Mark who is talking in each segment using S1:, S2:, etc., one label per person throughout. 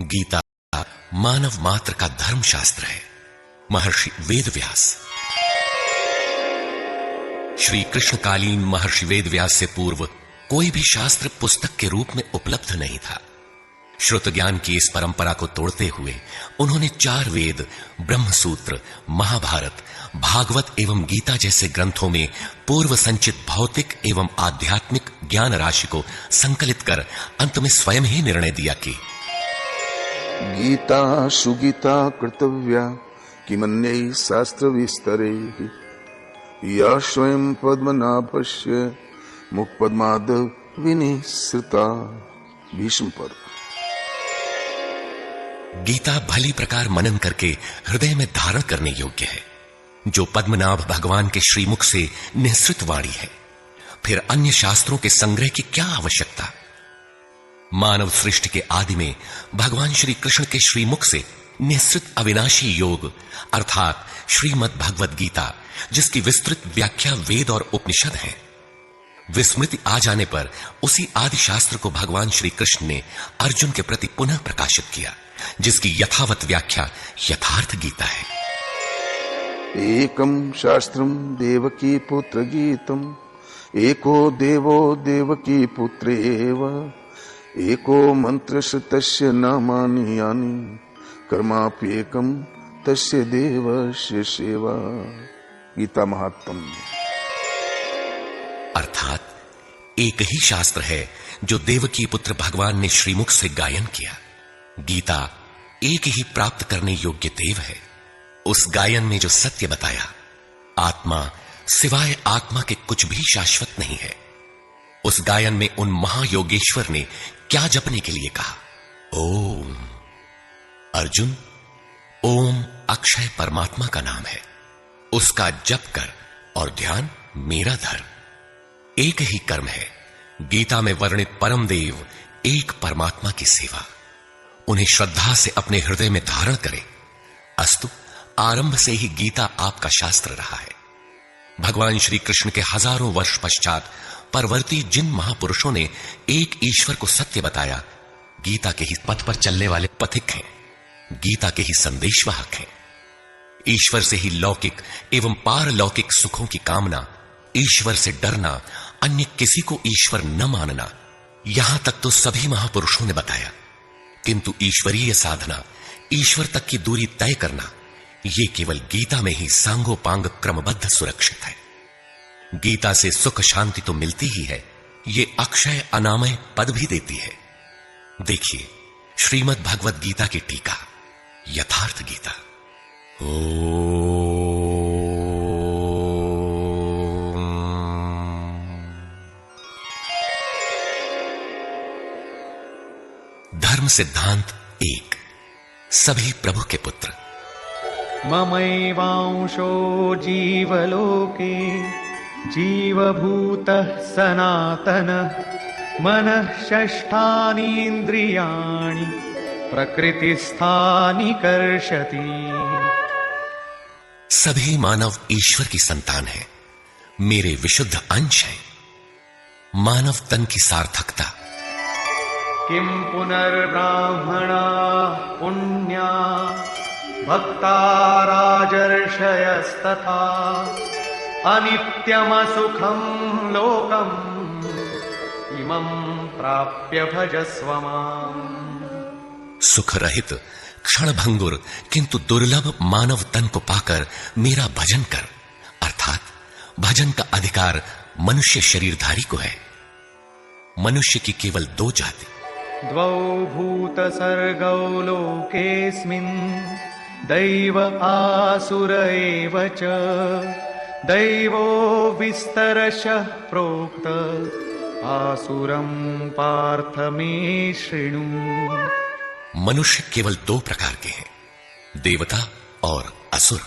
S1: गीता मानव मात्र का धर्मशास्त्र है। महर्षि वेदव्यास। श्री कृष्णकालीन महर्षि वेदव्यास से पूर्व कोई भी शास्त्र पुस्तक के रूप में उपलब्ध नहीं था। श्रुत ज्ञान की इस परंपरा को तोड़ते हुए उन्होंने 4 वेद, ब्रह्मसूत्र, महाभारत, भागवत एवं गीता जैसे ग्रंथों में पूर्व संचित भौतिक एवं आध्यात्मिक ज्ञान राशि को संकलित कर अंत में स्वयं ही निर्णय दिया कि
S2: गीता सुगीता कर्तव्या किमन्यै शास्त्र विस्तरे या स्वयं पद्मनाभस्य मुखपद्माद विनिसृता। भीष्म पर्व।
S1: गीता भली प्रकार मनन करके हृदय में धारण करने योग्य है, जो पद्मनाभ भगवान के श्रीमुख से निःसृत वाणी है। फिर अन्य शास्त्रों के संग्रह की क्या आवश्यकता। मानव सृष्टि के आदि में भगवान श्री कृष्ण के श्रीमुख से निःसृत अविनाशी योग अर्थात श्रीमद् भगवद गीता, जिसकी विस्तृत व्याख्या वेद और उपनिषद है, विस्मृति आ जाने पर उसी आदि शास्त्र को भगवान श्री कृष्ण ने अर्जुन के प्रति पुनः प्रकाशित किया, जिसकी यथावत व्याख्या यथार्थ गीता है।
S2: एकम शास्त्रम देवकी पुत्र गीतम एको देवो देवकी पुत्रेव एको मंत्र तस्य नामानि यानि कर्माप्येकम तस्य देवस्य सेवा। गीता महात्म्य।
S1: अर्थात एक ही शास्त्र है जो देवकी पुत्र भगवान ने श्रीमुख से गायन किया। गीता एक ही प्राप्त करने योग्य देव है। उस गायन में जो सत्य बताया, आत्मा सिवाय आत्मा के कुछ भी शाश्वत नहीं है। उस गायन में उन महायोगेश्वर ने क्या जपने के लिए कहा। ओम। अर्जुन, ओम अक्षय परमात्मा का नाम है, उसका जप कर और ध्यान मेरा धर। एक ही कर्म है। गीता में वर्णित परम देव एक परमात्मा की सेवा। उन्हें श्रद्धा से अपने हृदय में धारण करें। अस्तु, आरंभ से ही गीता आपका शास्त्र रहा है। भगवान श्री कृष्ण के हजारों वर्ष पश्चात परवर्ती जिन महापुरुषों ने एक ईश्वर को सत्य बताया, गीता के ही पथ पर चलने वाले पथिक हैं, गीता के ही संदेशवाहक हैं। ईश्वर से ही लौकिक एवं पारलौकिक सुखों की कामना, ईश्वर से डरना, अन्य किसी को ईश्वर न मानना, यहां तक तो सभी महापुरुषों ने बताया। किंतु ईश्वरीय साधना, ईश्वर तक की दूरी तय करना, ये केवल गीता में ही सांगोपांग क्रमबद्ध सुरक्षित है। गीता से सुख शांति तो मिलती ही है, ये अक्षय अनामय पद भी देती है। देखिए श्रीमद् भगवद गीता की टीका, यथार्थ गीता। धर्म सिद्धांत 1। सभी प्रभु के पुत्र।
S3: ममैवांशो जीवलोके जीवभूतः सनातनः मनः षष्ठानीन्द्रियाणि प्रकृतिस्थानि कर्षति।
S1: सभी मानव ईश्वर की संतान है, मेरे विशुद्ध अंश है। मानव तन की सार्थकता।
S3: किं पुनर्ब्राह्मणा पुण्या भक्ता राजर्षयस्तथा अनित्यमसुखं लोकम् इमं प्राप्य भजस्व माम्।
S1: सुख रहित क्षणभंगुर किंतु दुर्लभ मानव तन को पाकर मेरा भजन कर। अर्थात भजन का अधिकार मनुष्य शरीरधारी को है। मनुष्य की केवल 2 जाति।
S3: द्वौ भूत सर्गौ लोकेऽस्मिन् दैव आसुर एव च दैवो विस्तरशः प्रोक्त आसुरं पार्थ मे शृणु।
S1: मनुष्य केवल 2 प्रकार के हैं, देवता और असुर।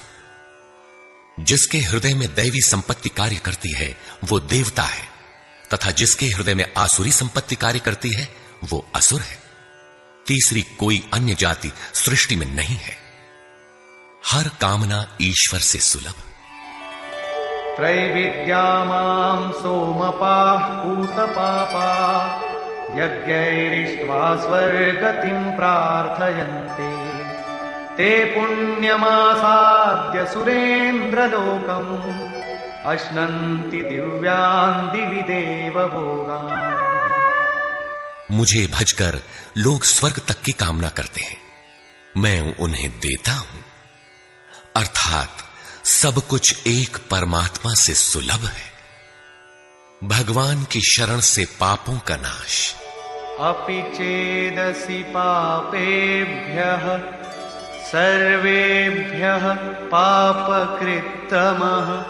S1: जिसके हृदय में दैवी संपत्ति कार्य करती है वो देवता है, तथा जिसके हृदय में आसुरी संपत्ति कार्य करती है वो असुर है। तीसरी कोई अन्य जाति सृष्टि में नहीं है। हर कामना ईश्वर से सुलभ।
S3: त्रैविद्या मां सोमपाः पूतपापा यज्ञैरिष्ट्वा स्वर्गतिं प्रार्थयन्ते ते पुण्यमासाद्य सुरेन्द्रलोकम् अश्नन्ति दिव्यान् दिवि देवभोगान्।
S1: मुझे भजकर लोग स्वर्ग तक की कामना करते हैं, मैं उन्हें देता हूं। अर्थात सब कुछ एक परमात्मा से सुलभ है। भगवान की शरण से पापों का नाश।
S3: अपि चेदसि पापेभ्यः सर्वेभ्यः पापकृत्तमः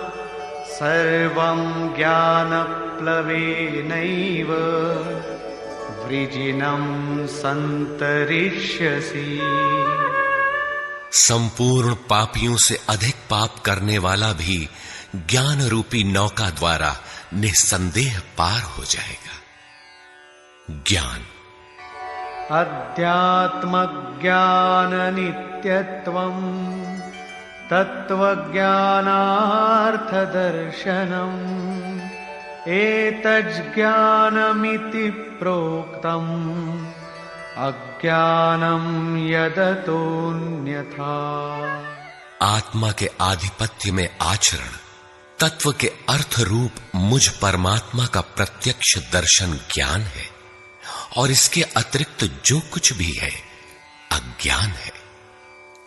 S3: सर्वं ज्ञानप्लवेनैव वृजिनं सन्तरिष्यसि।
S1: संपूर्ण पापियों से अधिक पाप करने वाला भी ज्ञान रूपी नौका द्वारा निस्संदेह पार हो जाएगा। ज्ञान
S3: अध्यात्मज्ञान नित्यत्वम् तत्त्वज्ञानार्थदर्शनम् एतज्ज्ञानमिति प्रोक्तम् अज्ञानं यदतोऽन्यथा।
S1: आत्मा के आधिपत्य में आचरण, तत्व के अर्थ रूप मुझ परमात्मा का प्रत्यक्ष दर्शन ज्ञान है, और इसके अतिरिक्त जो कुछ भी है अज्ञान है।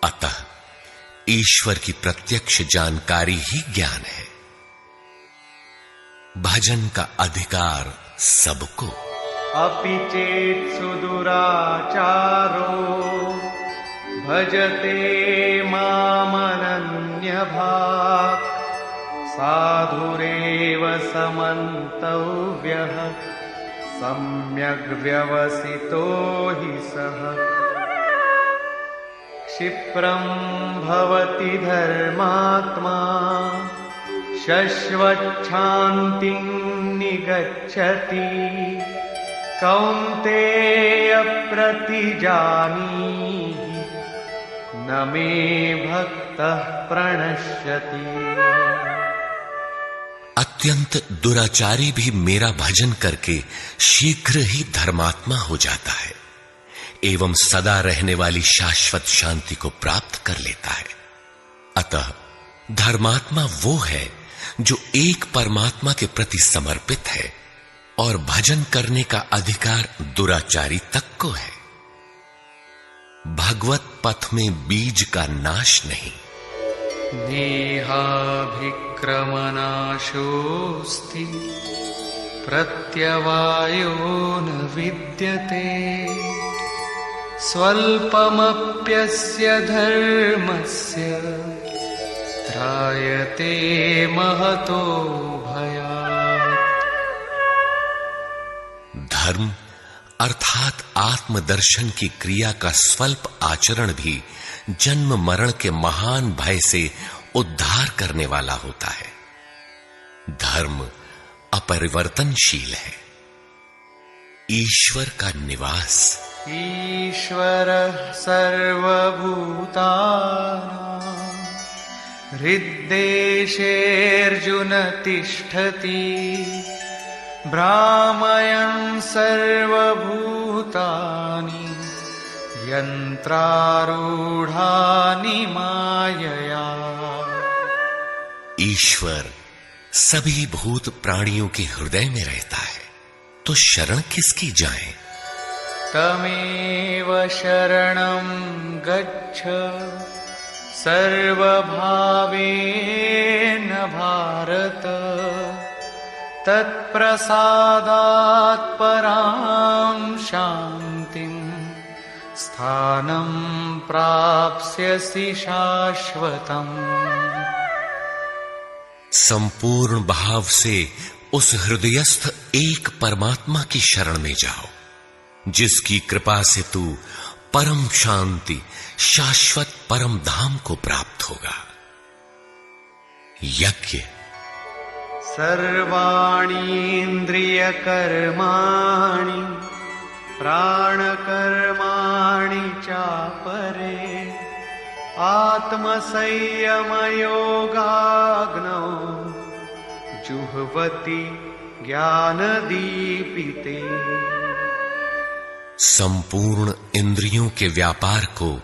S1: अतः ईश्वर की प्रत्यक्ष जानकारी ही ज्ञान है। भजन का अधिकार सबको।
S3: अपि चेत् सुदुराचारो भजते मामनन्यभाक् साधुरेव समन्तव्यः सम्यग् व्यवसितो हि सः। क्षिप्रं भवति धर्मात्मा शश्वच्छान्तिं निगच्छति कौन्तेय प्रतिजानीहि न मे भक्तः प्रणश्यति।
S1: अत्यंत दुराचारी भी मेरा भजन करके शीघ्र ही धर्मात्मा हो जाता है एवं सदा रहने वाली शाश्वत शांति को प्राप्त कर लेता है। अतः धर्मात्मा वो है जो एक परमात्मा के प्रति समर्पित है, और भजन करने का अधिकार दुराचारी तक को है। भगवत पथ में बीज का नाश नहीं।
S3: नेहाभिक्रमनाशोऽस्ति प्रत्यवायो न विद्यते स्वल्पमप्यस्य धर्मस्य त्रायते महतो भयात्।
S1: धर्म अर्थात आत्मदर्शन की क्रिया का स्वल्प आचरण भी जन्म मरण के महान भय से उद्धार करने वाला होता है। धर्म अपरिवर्तनशील है। ईश्वर का निवास।
S3: ईश्वरः सर्वभूतानां हृद्देशेऽर्जुन तिष्ठति भ्रामयन् सर्वभूतानि यन्त्रारूढानि मायया।
S1: ईश्वर सभी भूत प्राणियों के हृदय में रहता है, तो शरण किसकी जाए?
S3: तमेव शरणं गच्छ सर्वभावेन भारत तत्प्रसादात् परां शान्तिं स्थानं प्राप्स्यसि शाश्वतम्।
S1: संपूर्ण भाव से उस हृदयस्थ एक परमात्मा की शरण में जाओ, जिसकी कृपा से तू परम शांति शाश्वत परम धाम को प्राप्त होगा। यज्ञ।
S3: सर्वाणीन्द्रियकर्माणि प्राणकर्माणि चापरे आत्मसंयमयोगाग्नौ जुह्वति ज्ञानदीपिते।
S1: संपूर्ण इंद्रियों के व्यापार को,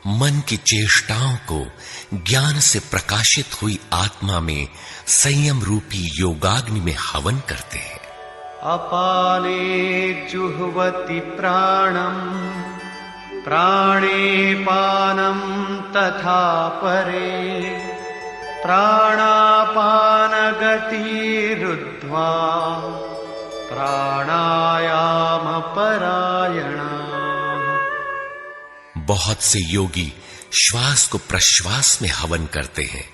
S1: मन की चेष्टाओं को ज्ञान से प्रकाशित हुई आत्मा में संयम रूपी योगाग्नि में हवन करते हैं।
S3: अपाने जुह्वति प्राणम प्राणे पानम तथा परे प्राणापान गतिरुद्ध्वा प्राणायाम परायणा।
S1: बहुत से योगी श्वास को प्रश्वास में हवन करते हैं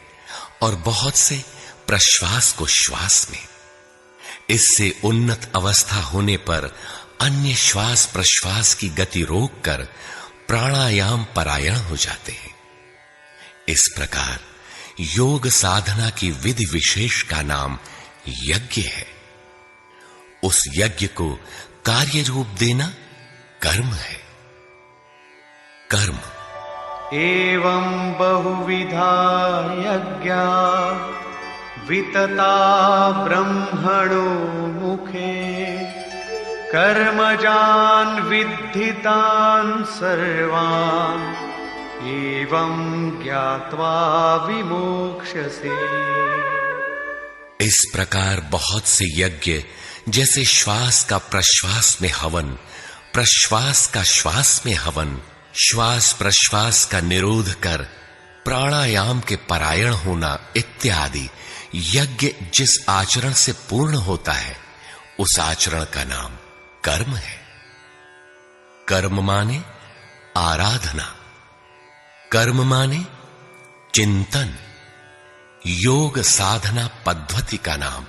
S1: और बहुत से प्रश्वास को श्वास में। इससे उन्नत अवस्था होने पर अन्य श्वास प्रश्वास की गति रोककर प्राणायाम परायण हो जाते हैं। इस प्रकार योग साधना की विधि विशेष का नाम यज्ञ है। उस यज्ञ को कार्य रूप देना कर्म है। कर्म
S3: एवं बहुविधा यज्ञा वितता ब्रह्मणो मुखे कर्मजान् विद्धितान् सर्वान् एवं ज्ञात्वा विमोक्ष्यसे।
S1: इस प्रकार बहुत से यज्ञ जैसे श्वास का प्रश्वास में हवन, प्रश्वास का श्वास में हवन, श्वास प्रश्वास का निरोध कर प्राणायाम के परायण होना इत्यादि यज्ञ जिस आचरण से पूर्ण होता है उस आचरण का नाम कर्म है। कर्म माने आराधना, कर्म माने चिंतन। योग साधना पद्धति का नाम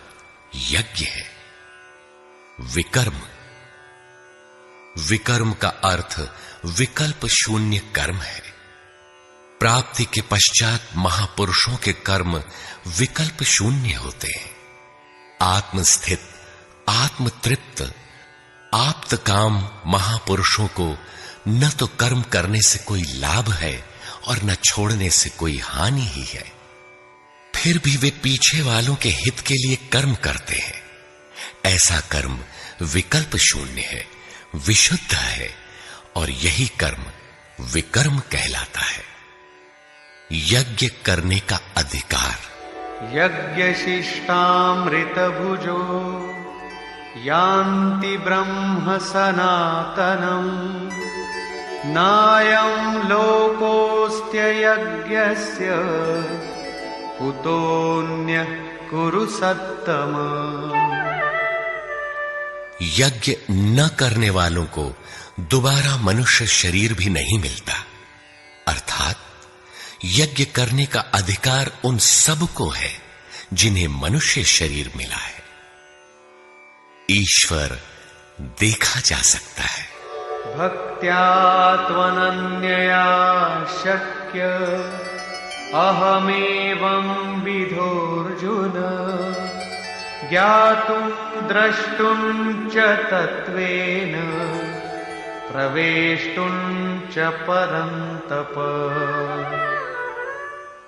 S1: यज्ञ है। विकर्म, विकर्म का अर्थ विकल्प शून्य कर्म है। प्राप्ति के पश्चात महापुरुषों के कर्म विकल्प शून्य होते हैं। आत्मस्थित, आत्मतृप्त, आप्त काम महापुरुषों को न तो कर्म करने से कोई लाभ है और न छोड़ने से कोई हानि ही है। फिर भी वे पीछे वालों के हित के लिए कर्म करते हैं। ऐसा कर्म विकल्प शून्य है, विशुद्ध है और यही कर्म विकर्म कहलाता है। यज्ञ करने का अधिकार।
S3: यज्ञशिष्टामृत भुजो यान्ति ब्रह्म सनातनम् नायं लोकोऽस्त्य यज्ञस्य कुतोऽन्यः कुरु सत्तम।
S1: यज्ञ न करने वालों को दोबारा मनुष्य शरीर भी नहीं मिलता। अर्थात यज्ञ करने का अधिकार उन सब को है जिन्हें मनुष्य शरीर मिला है। ईश्वर देखा जा सकता है।
S3: भक्त्या त्वनन्यया शक्य अहमेवं विधोऽर्जुन ज्ञातुं द्रष्टुं च तत्त्वेन प्रवेष्टुं च परन्तप।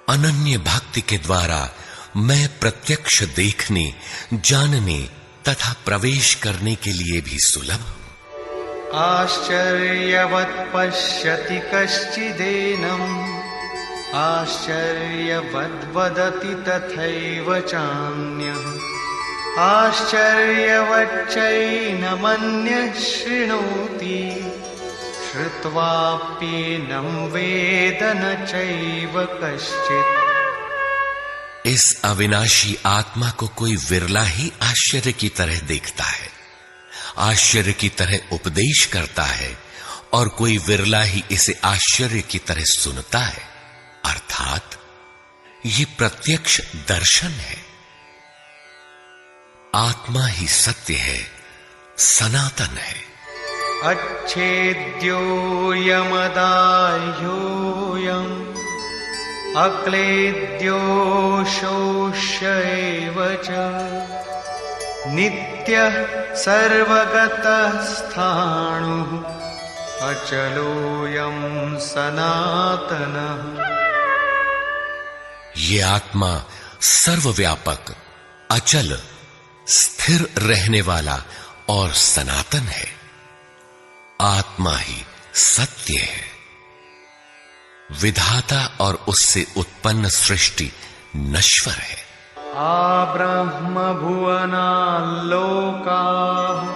S1: अनन्य भक्ति के द्वारा मैं प्रत्यक्ष देखने, जानने तथा प्रवेश करने के लिए भी सुलभ हूं।
S3: आश्चर्यवत् पश्यति कश्चिदेनम् आश्चर्यवद् वदति तथैव चान्यः आश्चर्यवच्चैनमन्यः शृणोति श्रुत्वाप्येनं वेद न चैव कश्चित्।
S1: इस अविनाशी आत्मा को कोई विरला ही आश्चर्य की तरह देखता है, आश्चर्य की तरह उपदेश करता है और कोई विरला ही इसे आश्चर्य की तरह सुनता है। अर्थात ये प्रत्यक्ष दर्शन है। आत्मा ही सत्य है, सनातन है।
S3: अच्छेद्यो यमदाह्योऽयम् अक्लेद्यो शोष्य एव च नित्यः सर्वगतः स्थाणुः अचलोऽयं सनातनः।
S1: ये आत्मा सर्वव्यापक, अचल, स्थिर रहने वाला और सनातन है। आत्मा ही सत्य है। विधाता और उससे उत्पन्न सृष्टि नश्वर है।
S3: आब्रह्म भुवनाल्लोकाः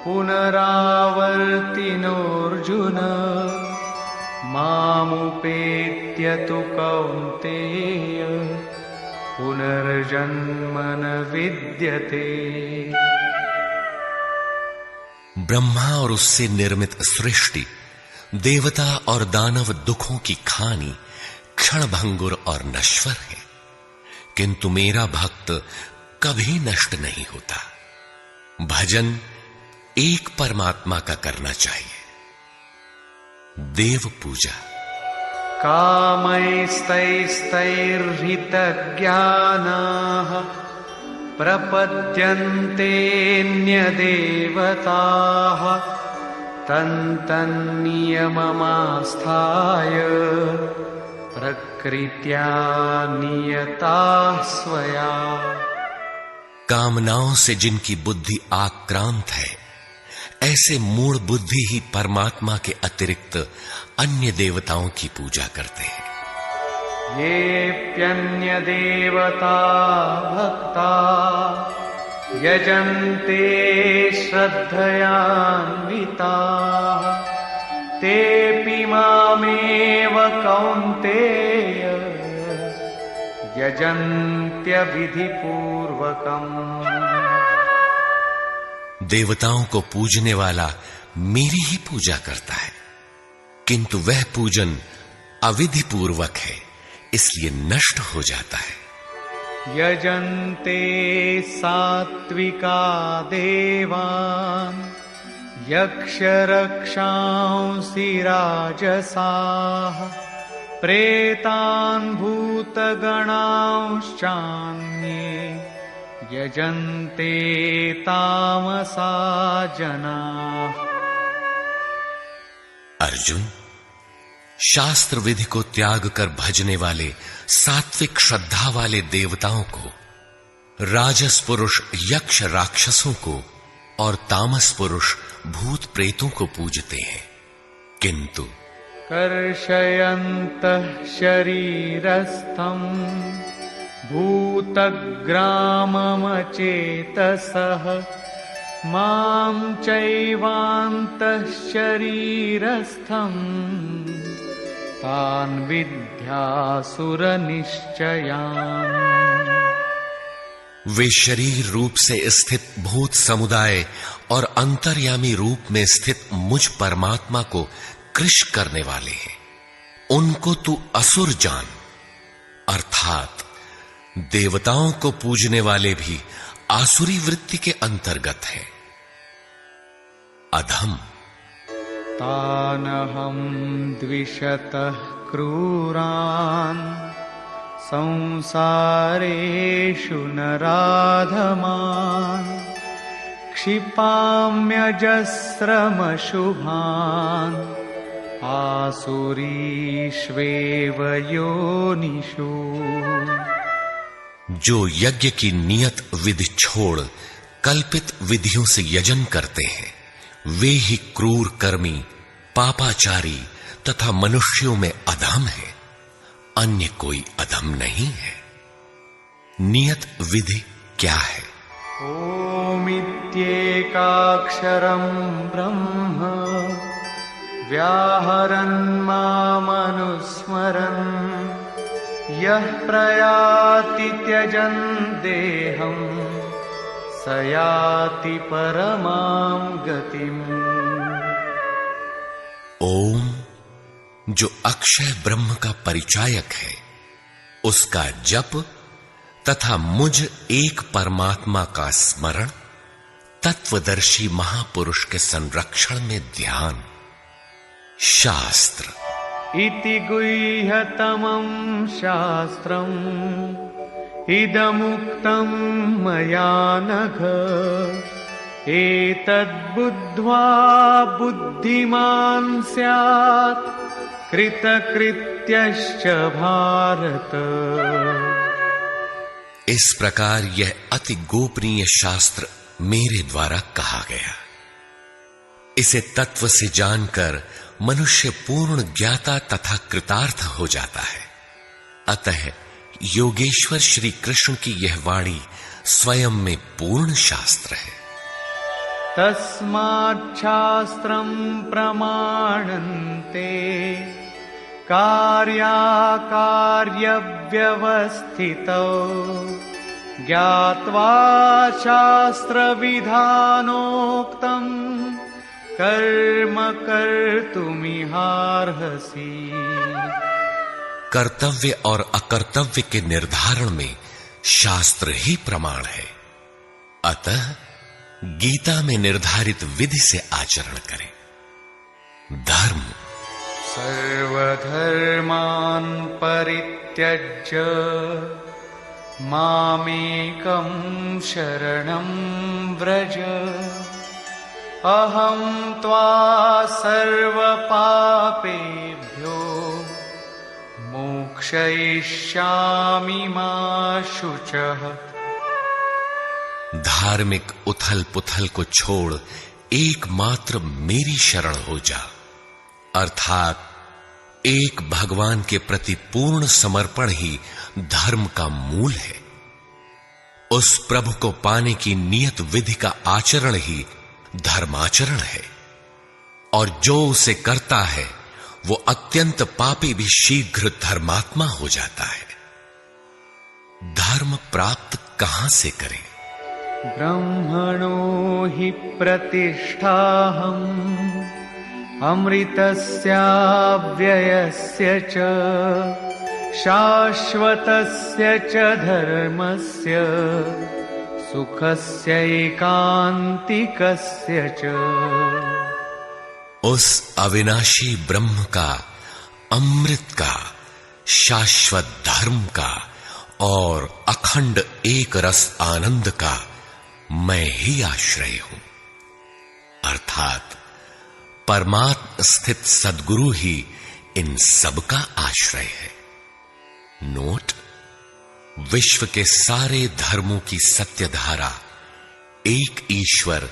S3: पुनरावर्तिनोऽर्जुन मामुपेत्य तु कौन्तेय पुनर्जन्म न विद्यते।
S1: ब्रह्मा और उससे निर्मित सृष्टि, देवता और दानव दुखों की खानी, क्षणभंगुर और नश्वर है, किंतु मेरा भक्त कभी नष्ट नहीं होता। भजन एक परमात्मा का करना चाहिए। देव पूजा।
S3: कामैस्तैस्तैर्हितज्ञानाः प्रपद्यन्तेऽन्यदेवताः तन्तन्नियममास्थाय प्रकृत्या नियताः स्वया।
S1: कामनाओं से जिनकी बुद्धि आक्रांत है, ऐसे मूढ़ बुद्धि ही परमात्मा के अतिरिक्त अन्य देवताओं की पूजा करते हैं।
S3: येऽप्यन्यदेवता भक्ता यजन्ते श्रद्धयान्विताः तेऽपि मामेव कौन्तेय यजन्त्यविधिपूर्वकम्।
S1: देवताओं को पूजने वाला मेरी ही पूजा करता है, किंतु वह पूजन अविधि पूर्वक है, इसलिए नष्ट हो जाता है।
S3: यजन्ते सात्विका देवान् यक्षरक्षांसि राजसाः प्रेतान् भूतगणांश्चान्ये यजन्ते तामसा जनाः।
S1: अर्जुन, शास्त्र विधि को त्याग कर भजने वाले सात्विक श्रद्धा वाले देवताओं को, राजस पुरुष यक्ष राक्षसों को और तामस पुरुष भूत प्रेतों को पूजते हैं, किंतु
S3: कर्षयन्तः शरीरस्थं भूतग्राममचेतसः मां चैवान्तः शरीरस्थम् तान् विद्यासुरनिश्चयान्।
S1: वे शरीर रूप से स्थित भूत समुदाय और अंतर्यामी रूप में स्थित मुझ परमात्मा को कृश करने वाले हैं। उनको तू असुर जान, अर्थात देवताओं को पूजने वाले भी आसुरी वृत्ति के अंतर्गत हैं। अधम।
S3: तानहं द्विषतः क्रूरान् संसारेषु नराधमान् क्षिपाम्यजस्रमशुभान् आसुरीष्वेव योनिषु।
S1: जो यज्ञ की नियत विधि छोड़ कल्पित विधियों से यजन करते हैं, वे ही क्रूर कर्मी, पापाचारी तथा मनुष्यों में अधम है। अन्य कोई अधम नहीं है। नियत विधि क्या है?
S3: ओमित्येकाक्षरं ब्रह्म व्याहरन् मामनुस्मरन् यः प्रयाति त्यजन् देहं स याति परमां गतिम्।
S1: ओम, जो अक्षय ब्रह्म का परिचायक है, उसका जप तथा मुझ एक परमात्मा का स्मरण, तत्वदर्शी महापुरुष के संरक्षण में ध्यान। शास्त्र।
S3: इति गुह्यतमं शास्त्रम् इदमुक्तं मया नघ एतद्बुद्ध्वा बुद्धिमान् स्यात् कृतकृत्यश्च भारत।
S1: इस प्रकार यह अति गोपनीय शास्त्र मेरे द्वारा कहा गया। इसे तत्व से जानकर मनुष्य पूर्ण ज्ञाता तथा कृतार्थ हो जाता है। अतः योगेश्वर श्री कृष्ण की यह वाणी स्वयं में पूर्ण शास्त्र है।
S3: तस्माच्छास्त्रं प्रमाणन्ते कार्याकार्यव्यवस्थितौ ज्ञात्वा शास्त्रविधानोक्तं कर्म कर्तुमिहार्हसि।
S1: कर्तव्य और अकर्तव्य के निर्धारण में शास्त्र ही प्रमाण है। अतः गीता में निर्धारित विधि से आचरण करें। धर्म
S3: सर्वधर्मान् परित्यज्य मामेकं शरणं व्रज अहं त्वा सर्वपापेभ्यो मोक्षयिष्यामि मा शुचः।
S1: धार्मिक उथल पुथल को छोड़ एकमात्र मेरी शरण हो जा, अर्थात एक भगवान के प्रति पूर्ण समर्पण ही धर्म का मूल है। उस प्रभु को पाने की नियत विधि का आचरण ही धर्माचरण है, और जो उसे करता है वो अत्यंत पापी भी शीघ्र धर्मात्मा हो जाता है। धर्म प्राप्त कहां से करें?
S3: ब्रह्मणो हि प्रतिष्ठाहम् अमृतस्याव्ययस्य च शाश्वतस्य च धर्मस्य सुखस्यैकान्तिकस्य च।
S1: उस अविनाशी ब्रह्म का, अमृत का, शाश्वत धर्म का और अखंड एक रस आनंद का मैं ही आश्रय हूं, अर्थात परमात्म स्थित सद्गुरु ही इन सब का आश्रय है। नोट: विश्व के सारे धर्मों की सत्य धारा एक ईश्वर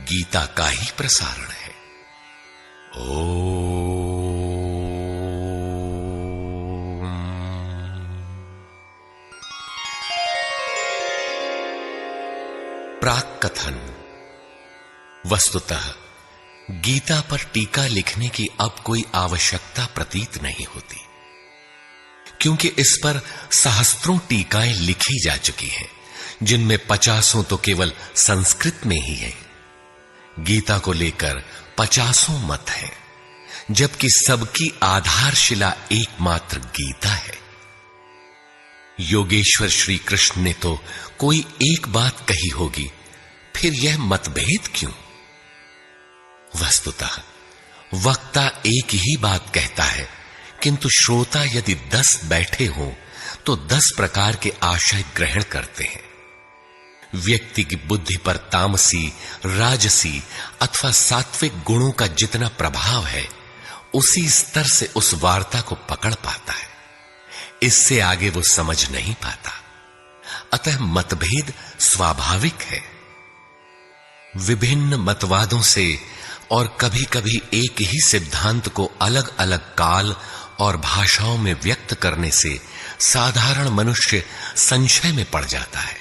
S1: गीता का ही प्रसारण है। प्राक कथन। वस्तुतः गीता पर टीका लिखने की अब कोई आवश्यकता प्रतीत नहीं होती, क्योंकि इस पर सहस्त्रों टीकाएं लिखी जा चुकी हैं, जिनमें 50 तो केवल संस्कृत में ही है। गीता को लेकर 50 मत हैं, जबकि सबकी आधारशिला एकमात्र गीता है। योगेश्वर श्री कृष्ण ने तो कोई एक बात कही होगी, फिर यह मतभेद क्यों? वस्तुतः वक्ता एक ही बात कहता है, किंतु श्रोता यदि 10 बैठे हों तो 10 प्रकार के आशय ग्रहण करते हैं। व्यक्ति की बुद्धि पर तामसी, राजसी अथवा सात्विक गुणों का जितना प्रभाव है, उसी स्तर से उस वार्ता को पकड़ पाता है। इससे आगे वो समझ नहीं पाता। अतः मतभेद स्वाभाविक है। विभिन्न मतवादों से और कभी कभी एक ही सिद्धांत को अलग अलग काल और भाषाओं में व्यक्त करने से साधारण मनुष्य संशय में पड़ जाता है।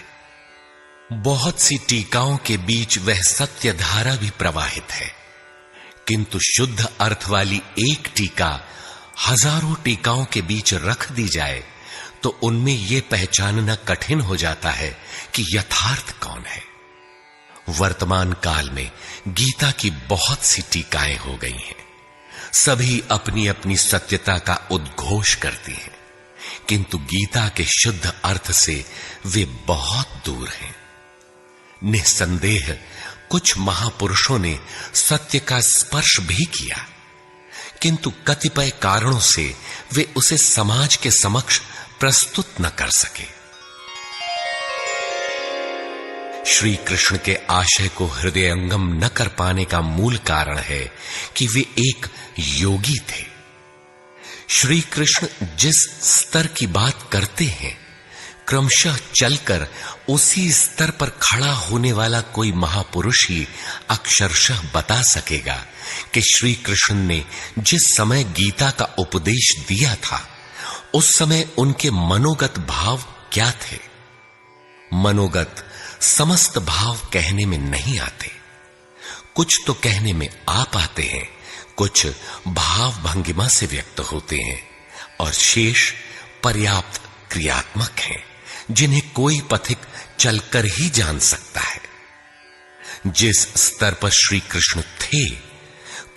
S1: बहुत सी टीकाओं के बीच वह सत्य धारा भी प्रवाहित है, किंतु शुद्ध अर्थ वाली एक टीका हजारों टीकाओं के बीच रख दी जाए तो उनमें यह पहचानना कठिन हो जाता है कि यथार्थ कौन है। वर्तमान काल में गीता की बहुत सी टीकाएं हो गई हैं। सभी अपनी अपनी सत्यता का उद्घोष करती हैं, किंतु गीता के शुद्ध अर्थ से वे बहुत दूर हैं। निस्संदेह कुछ महापुरुषों ने सत्य का स्पर्श भी किया, किंतु कतिपय कारणों से वे उसे समाज के समक्ष प्रस्तुत न कर सके। श्री कृष्ण के आशय को हृदयंगम न कर पाने का मूल कारण है कि वे एक योगी थे। श्री कृष्ण जिस स्तर की बात करते हैं, क्रमशः चलकर उसी स्तर पर खड़ा होने वाला कोई महापुरुष ही अक्षरशः बता सकेगा कि श्री कृष्ण ने जिस समय गीता का उपदेश दिया था उस समय उनके मनोगत भाव क्या थे। मनोगत समस्त भाव कहने में नहीं आते, कुछ तो कहने में आ पाते हैं, कुछ भाव भंगिमा से व्यक्त होते हैं और शेष पर्याप्त क्रियात्मक हैं, जिन्हें कोई पथिक चलकर ही जान सकता है। जिस स्तर पर श्री कृष्ण थे,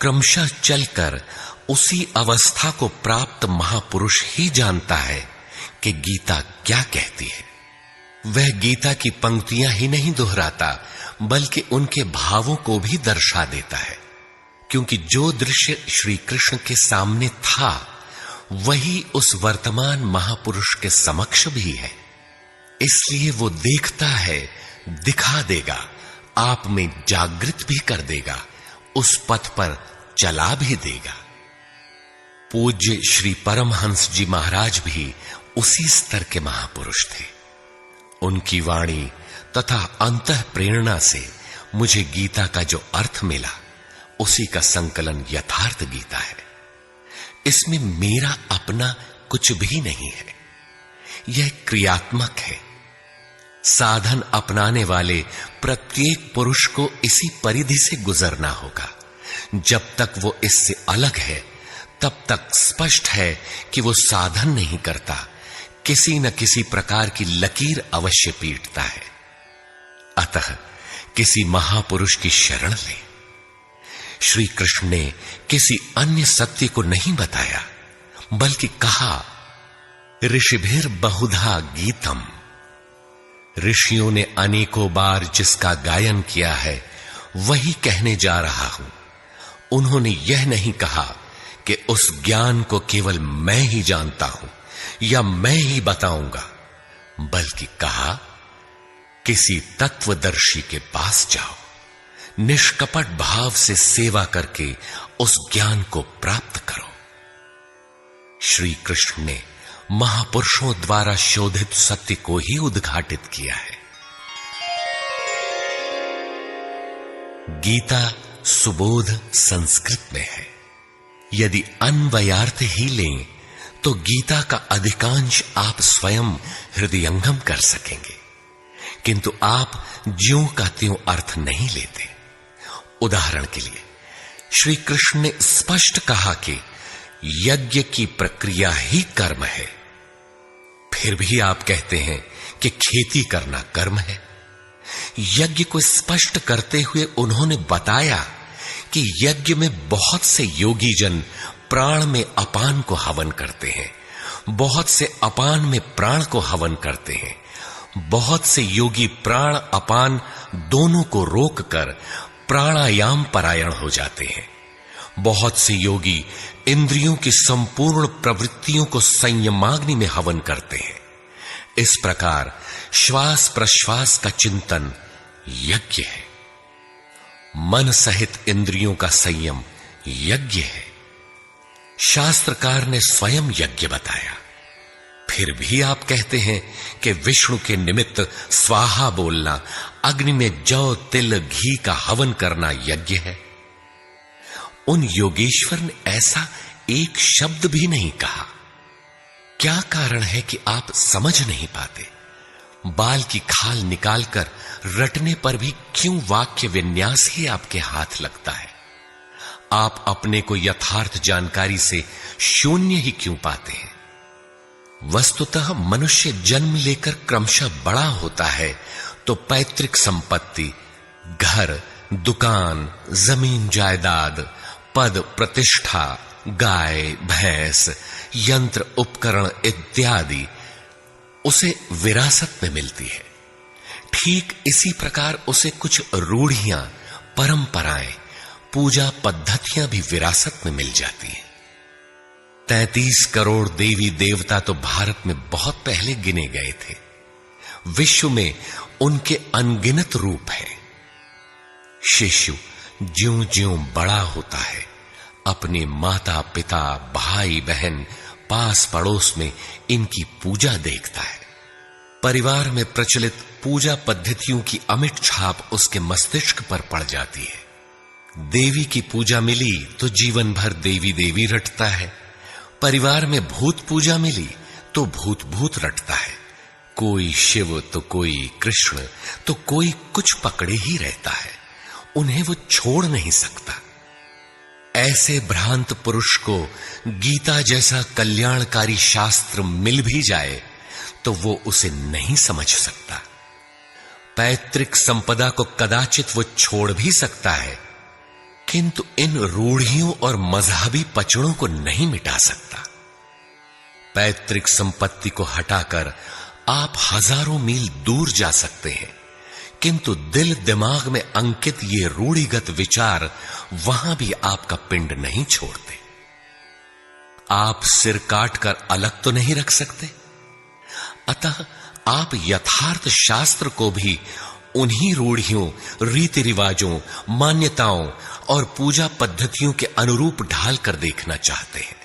S1: क्रमशः चलकर उसी अवस्था को प्राप्त महापुरुष ही जानता है कि गीता क्या कहती है। वह गीता की पंक्तियां ही नहीं दोहराता, बल्कि उनके भावों को भी दर्शा देता है, क्योंकि जो दृश्य श्री कृष्ण के सामने था वही उस वर्तमान महापुरुष के समक्ष भी है। इसलिए वो देखता है, दिखा देगा, आप में जागृत भी कर देगा, उस पथ पर चला भी देगा। पूज्य श्री परमहंस जी महाराज भी उसी स्तर के महापुरुष थे। उनकी वाणी तथा अंतः प्रेरणा से मुझे गीता का जो अर्थ मिला उसी का संकलन यथार्थ गीता है। इसमें मेरा अपना कुछ भी नहीं है, यह क्रियात्मक है। साधन अपनाने वाले प्रत्येक पुरुष को इसी परिधि से गुजरना होगा। जब तक वो इससे अलग है तब तक स्पष्ट है कि वो साधन नहीं करता, किसी न किसी प्रकार की लकीर अवश्य पीटता है। अतः किसी महापुरुष की शरण ले। श्री कृष्ण ने किसी अन्य सत्य को नहीं बताया, बल्कि कहा, ऋषिभिर बहुधा गीतम। ऋषियों ने अनेकों बार जिसका गायन किया है वही कहने जा रहा हूं। उन्होंने यह नहीं कहा कि उस ज्ञान को केवल मैं ही जानता हूं या मैं ही बताऊंगा, बल्कि कहा, किसी तत्वदर्शी के पास जाओ, निष्कपट भाव से सेवा करके उस ज्ञान को प्राप्त करो। श्री कृष्ण ने महापुरुषों द्वारा शोधित सत्य को ही उद्घाटित किया है। गीता सुबोध संस्कृत में है। यदि अन्वयार्थ ही लें तो गीता का अधिकांश आप स्वयं हृदयंगम कर सकेंगे, किंतु आप ज्यों का त्यों अर्थ नहीं लेते। उदाहरण के लिए श्री कृष्ण ने स्पष्ट कहा कि यज्ञ की प्रक्रिया ही कर्म है, फिर भी आप कहते हैं कि खेती करना कर्म है। यज्ञ को स्पष्ट करते हुए उन्होंने बताया कि यज्ञ में बहुत से योगी जन प्राण में अपान को हवन करते हैं, बहुत से अपान में प्राण को हवन करते हैं, बहुत से योगी प्राण अपान दोनों को रोककर प्राणायाम परायण हो जाते हैं, बहुत से योगी इंद्रियों की संपूर्ण प्रवृत्तियों को संयमाग्नि में हवन करते हैं। इस प्रकार श्वास प्रश्वास का चिंतन यज्ञ है, मन सहित इंद्रियों का संयम यज्ञ है। शास्त्रकार ने स्वयं यज्ञ बताया, फिर भी आप कहते हैं कि विष्णु के निमित्त स्वाहा बोलना, अग्नि में जौ तिल घी का हवन करना यज्ञ है। उन योगेश्वर ने ऐसा एक शब्द भी नहीं कहा। क्या कारण है कि आप समझ नहीं पाते? बाल की खाल निकालकर रटने पर भी क्यों वाक्य विन्यास ही आपके हाथ लगता है? आप अपने को यथार्थ जानकारी से शून्य ही क्यों पाते हैं? वस्तुतः मनुष्य जन्म लेकर क्रमशः बड़ा होता है तो पैतृक संपत्ति, घर, दुकान, जमीन जायदाद, पद प्रतिष्ठा, गाय भैंस, यंत्र उपकरण इत्यादि उसे विरासत में मिलती है। ठीक इसी प्रकार उसे कुछ रूढ़ियां, परंपराएं, पूजा पद्धतियां भी विरासत में मिल जाती हैं। 33 करोड़ देवी देवता तो भारत में बहुत पहले गिने गए थे। विश्व में उनके अनगिनत रूप हैं। शिशु ज्यों ज्यों बड़ा होता है, अपने माता पिता, भाई बहन, पास पड़ोस में इनकी पूजा देखता है। परिवार में प्रचलित पूजा पद्धतियों की अमिट छाप उसके मस्तिष्क पर पड़ जाती है। देवी की पूजा मिली तो जीवन भर देवी देवी रटता है। परिवार में भूत पूजा मिली तो भूत भूत रटता है। कोई शिव तो कोई कृष्ण तो कोई कुछ पकड़े ही रहता है। उन्हें वो छोड़ नहीं सकता। ऐसे भ्रांत पुरुष को गीता जैसा कल्याणकारी शास्त्र मिल भी जाए तो वो उसे नहीं समझ सकता। पैतृक संपदा को कदाचित वो छोड़ भी सकता है, किंतु इन रूढ़ियों और मजहबी पचड़ों को नहीं मिटा सकता। पैतृक संपत्ति को हटाकर आप हजारों मील दूर जा सकते हैं, किंतु दिल दिमाग में अंकित ये रूढ़िगत विचार वहां भी आपका पिंड नहीं छोड़ते। आप सिर काटकर अलग तो नहीं रख सकते, अतः आप यथार्थ शास्त्र को भी उन्हीं रूढ़ियों, रीति रिवाजों, मान्यताओं और पूजा पद्धतियों के अनुरूप ढाल कर देखना चाहते हैं।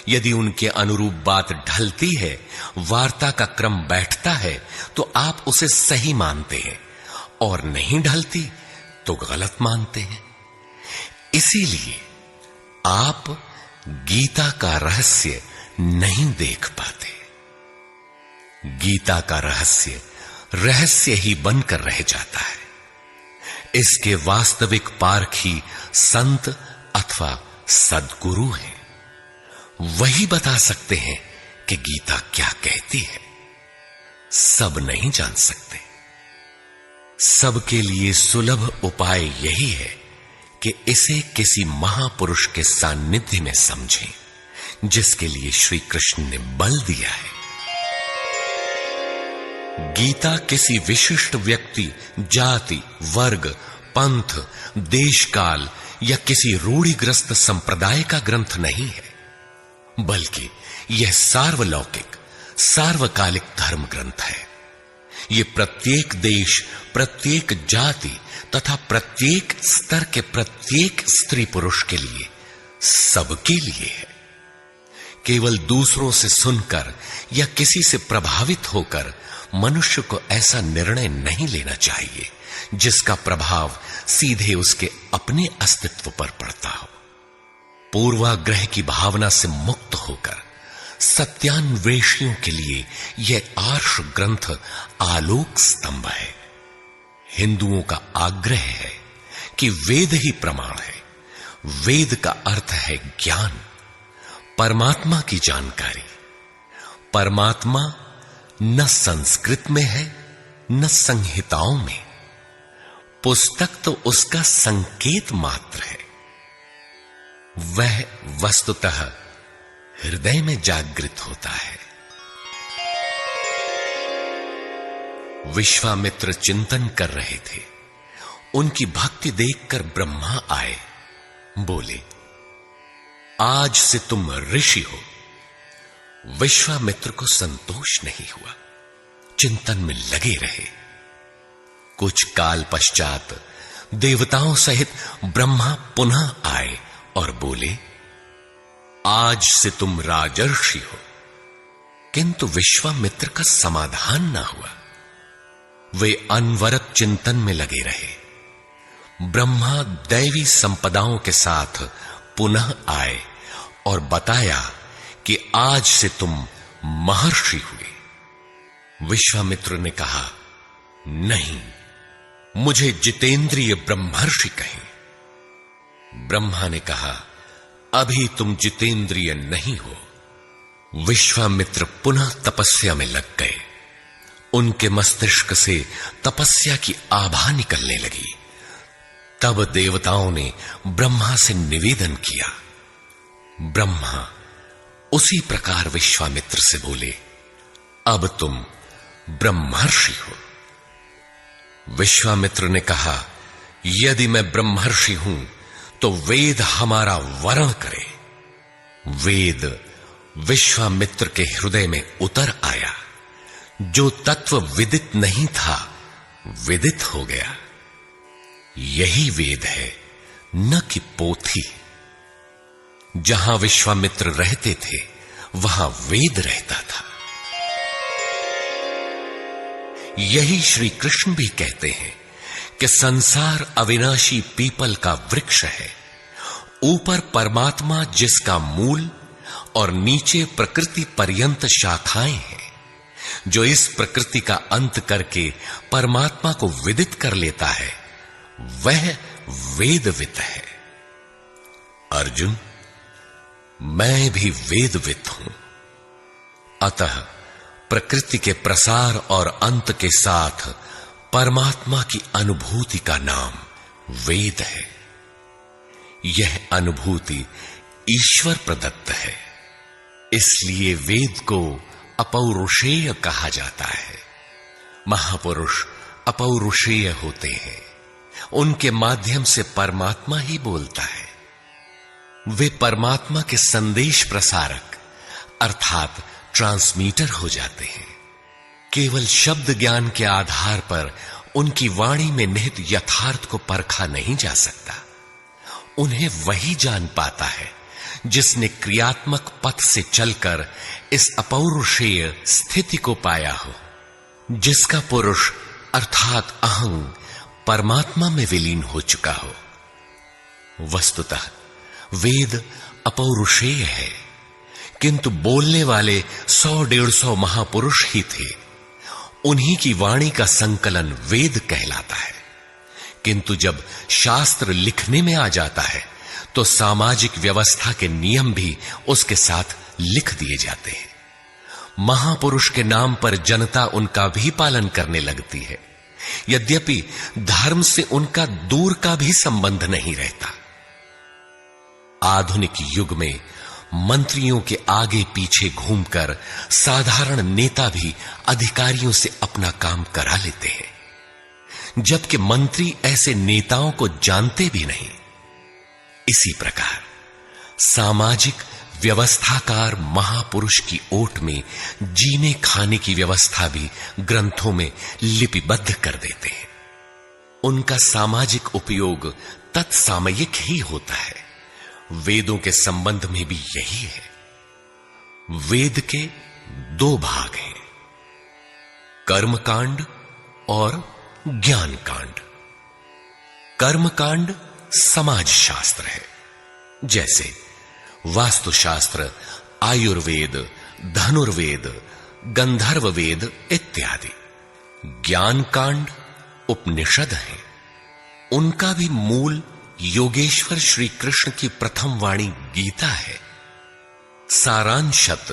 S1: यदि उनके अनुरूप बात ढलती है, वार्ता का क्रम बैठता है, तो आप उसे सही मानते हैं, और नहीं ढलती तो गलत मानते हैं। इसीलिए आप गीता का रहस्य नहीं देख पाते। गीता का रहस्य रहस्य ही बनकर रह जाता है। इसके वास्तविक पारखी संत अथवा सद्गुरु हैं। वही बता सकते हैं कि गीता क्या कहती है। सब नहीं जान सकते। सबके लिए सुलभ उपाय यही है कि इसे किसी महापुरुष के सानिध्य में समझें, जिसके लिए श्री कृष्ण ने बल दिया है। गीता किसी विशिष्ट व्यक्ति, जाति, वर्ग, पंथ, देश काल या किसी रूढ़िग्रस्त संप्रदाय का ग्रंथ नहीं है, बल्कि यह सार्वलौकिक, सार्वकालिक धर्म ग्रंथ है। यह प्रत्येक देश, प्रत्येक जाति तथा प्रत्येक स्तर के प्रत्येक स्त्री पुरुष के लिए, सबके लिए है। केवल दूसरों से सुनकर या किसी से प्रभावित होकर मनुष्य को ऐसा निर्णय नहीं लेना चाहिए जिसका प्रभाव सीधे उसके अपने अस्तित्व पर पड़ता हो। पूर्वाग्रह की भावना से मुक्त होकर सत्यान्वेषियों के लिए यह आर्ष ग्रंथ आलोक स्तंभ है। हिंदुओं का आग्रह है कि वेद ही प्रमाण है। वेद का अर्थ है ज्ञान, परमात्मा की जानकारी। परमात्मा न संस्कृत में है न संहिताओं में। पुस्तक तो उसका संकेत मात्र है। वह वस्तुतः हृदय में जागृत होता है। विश्वामित्र चिंतन कर रहे थे। उनकी भक्ति देखकर ब्रह्मा आए। बोले, आज से तुम ऋषि हो। विश्वामित्र को संतोष नहीं हुआ, चिंतन में लगे रहे। कुछ काल पश्चात देवताओं सहित ब्रह्मा पुनः आए और बोले, आज से तुम राजर्षि हो। किंतु विश्वामित्र का समाधान ना हुआ। वे अनवरत चिंतन में लगे रहे। ब्रह्मा दैवी संपदाओं के साथ पुनः आए और बताया कि आज से तुम महर्षि हुए। विश्वामित्र ने कहा, नहीं, मुझे जितेंद्रिय ब्रह्मर्षि कहें। ब्रह्मा ने कहा, अभी तुम जितेंद्रिय नहीं हो। विश्वामित्र पुनः तपस्या में लग गए। उनके मस्तिष्क से तपस्या की आभा निकलने लगी। तब देवताओं ने ब्रह्मा से निवेदन किया। ब्रह्मा उसी प्रकार विश्वामित्र से बोले, अब तुम ब्रह्मर्षि हो। विश्वामित्र ने कहा, यदि मैं ब्रह्मर्षि हूं तो वेद हमारा वरण करे। वेद विश्वामित्र के हृदय में उतर आया। जो तत्व विदित नहीं था, विदित हो गया। यही वेद है, न कि पोथी। जहां विश्वामित्र रहते थे, वहां वेद रहता था। यही श्री कृष्ण भी कहते हैं कि संसार अविनाशी पीपल का वृक्ष है, ऊपर परमात्मा जिसका मूल और नीचे प्रकृति पर्यंत शाखाएं हैं। जो इस प्रकृति का अंत करके परमात्मा को विदित कर लेता है वह वेदवित है। अर्जुन, मैं भी वेदवित हूं, अतः प्रकृति के प्रसार और अंत के साथ परमात्मा की अनुभूति का नाम वेद है। यह अनुभूति ईश्वर प्रदत्त है, इसलिए वेद को अपौरुषेय कहा जाता है। महापुरुष अपौरुषेय होते हैं, उनके माध्यम से परमात्मा ही बोलता है। वे परमात्मा के संदेश प्रसारक अर्थात ट्रांसमीटर हो जाते हैं। केवल शब्द ज्ञान के आधार पर उनकी वाणी में निहित यथार्थ को परखा नहीं जा सकता। उन्हें वही जान पाता है जिसने क्रियात्मक पथ से चलकर इस अपौरुषेय स्थिति को पाया हो, जिसका पुरुष अर्थात अहं परमात्मा में विलीन हो चुका हो। वस्तुतः वेद अपौरुषेय है, किंतु बोलने वाले 100-150 महापुरुष ही थे। उन्हीं की वाणी का संकलन वेद कहलाता है। किंतु जब शास्त्र लिखने में आ जाता है तो सामाजिक व्यवस्था के नियम भी उसके साथ लिख दिए जाते हैं। महापुरुष के नाम पर जनता उनका भी पालन करने लगती है, यद्यपि धर्म से उनका दूर का भी संबंध नहीं रहता। आधुनिक युग में मंत्रियों के आगे पीछे घूमकर साधारण नेता भी अधिकारियों से अपना काम करा लेते हैं, जबकि मंत्री ऐसे नेताओं को जानते भी नहीं। इसी प्रकार सामाजिक व्यवस्थाकार महापुरुष की ओट में जीने खाने की व्यवस्था भी ग्रंथों में लिपिबद्ध कर देते हैं। उनका सामाजिक उपयोग तत्सामयिक ही होता है। वेदों के संबंध में भी यही है। वेद के 2 भाग हैं, कर्मकांड और ज्ञान कांड। कर्मकांड समाज शास्त्र है, जैसे वास्तुशास्त्र, आयुर्वेद, धनुर्वेद, गंधर्व वेद इत्यादि। ज्ञान कांड उपनिषद है। उनका भी मूल योगेश्वर श्री कृष्ण की प्रथम वाणी गीता है। सारांशत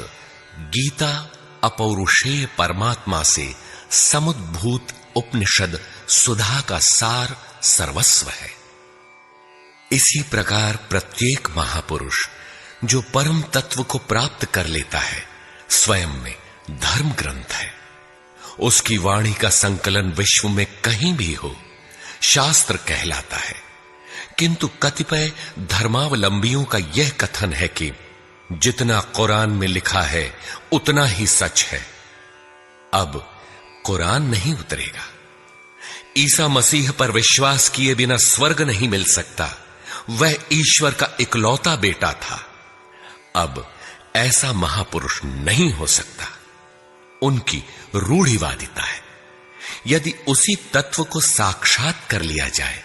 S1: गीता अपौरुषेय परमात्मा से समुद्भूत उपनिषद सुधा का सार सर्वस्व है। इसी प्रकार प्रत्येक महापुरुष जो परम तत्व को प्राप्त कर लेता है स्वयं में धर्म ग्रंथ है। उसकी वाणी का संकलन विश्व में कहीं भी हो शास्त्र कहलाता है। किंतु कतिपय धर्मावलंबियों का यह कथन है कि जितना कुरान में लिखा है उतना ही सच है। अब कुरान नहीं उतरेगा। ईसा मसीह पर विश्वास किए बिना स्वर्ग नहीं मिल सकता। वह ईश्वर का इकलौता बेटा था। अब ऐसा महापुरुष नहीं हो सकता। उनकी रूढ़िवादिता है। यदि उसी तत्व को साक्षात कर लिया जाए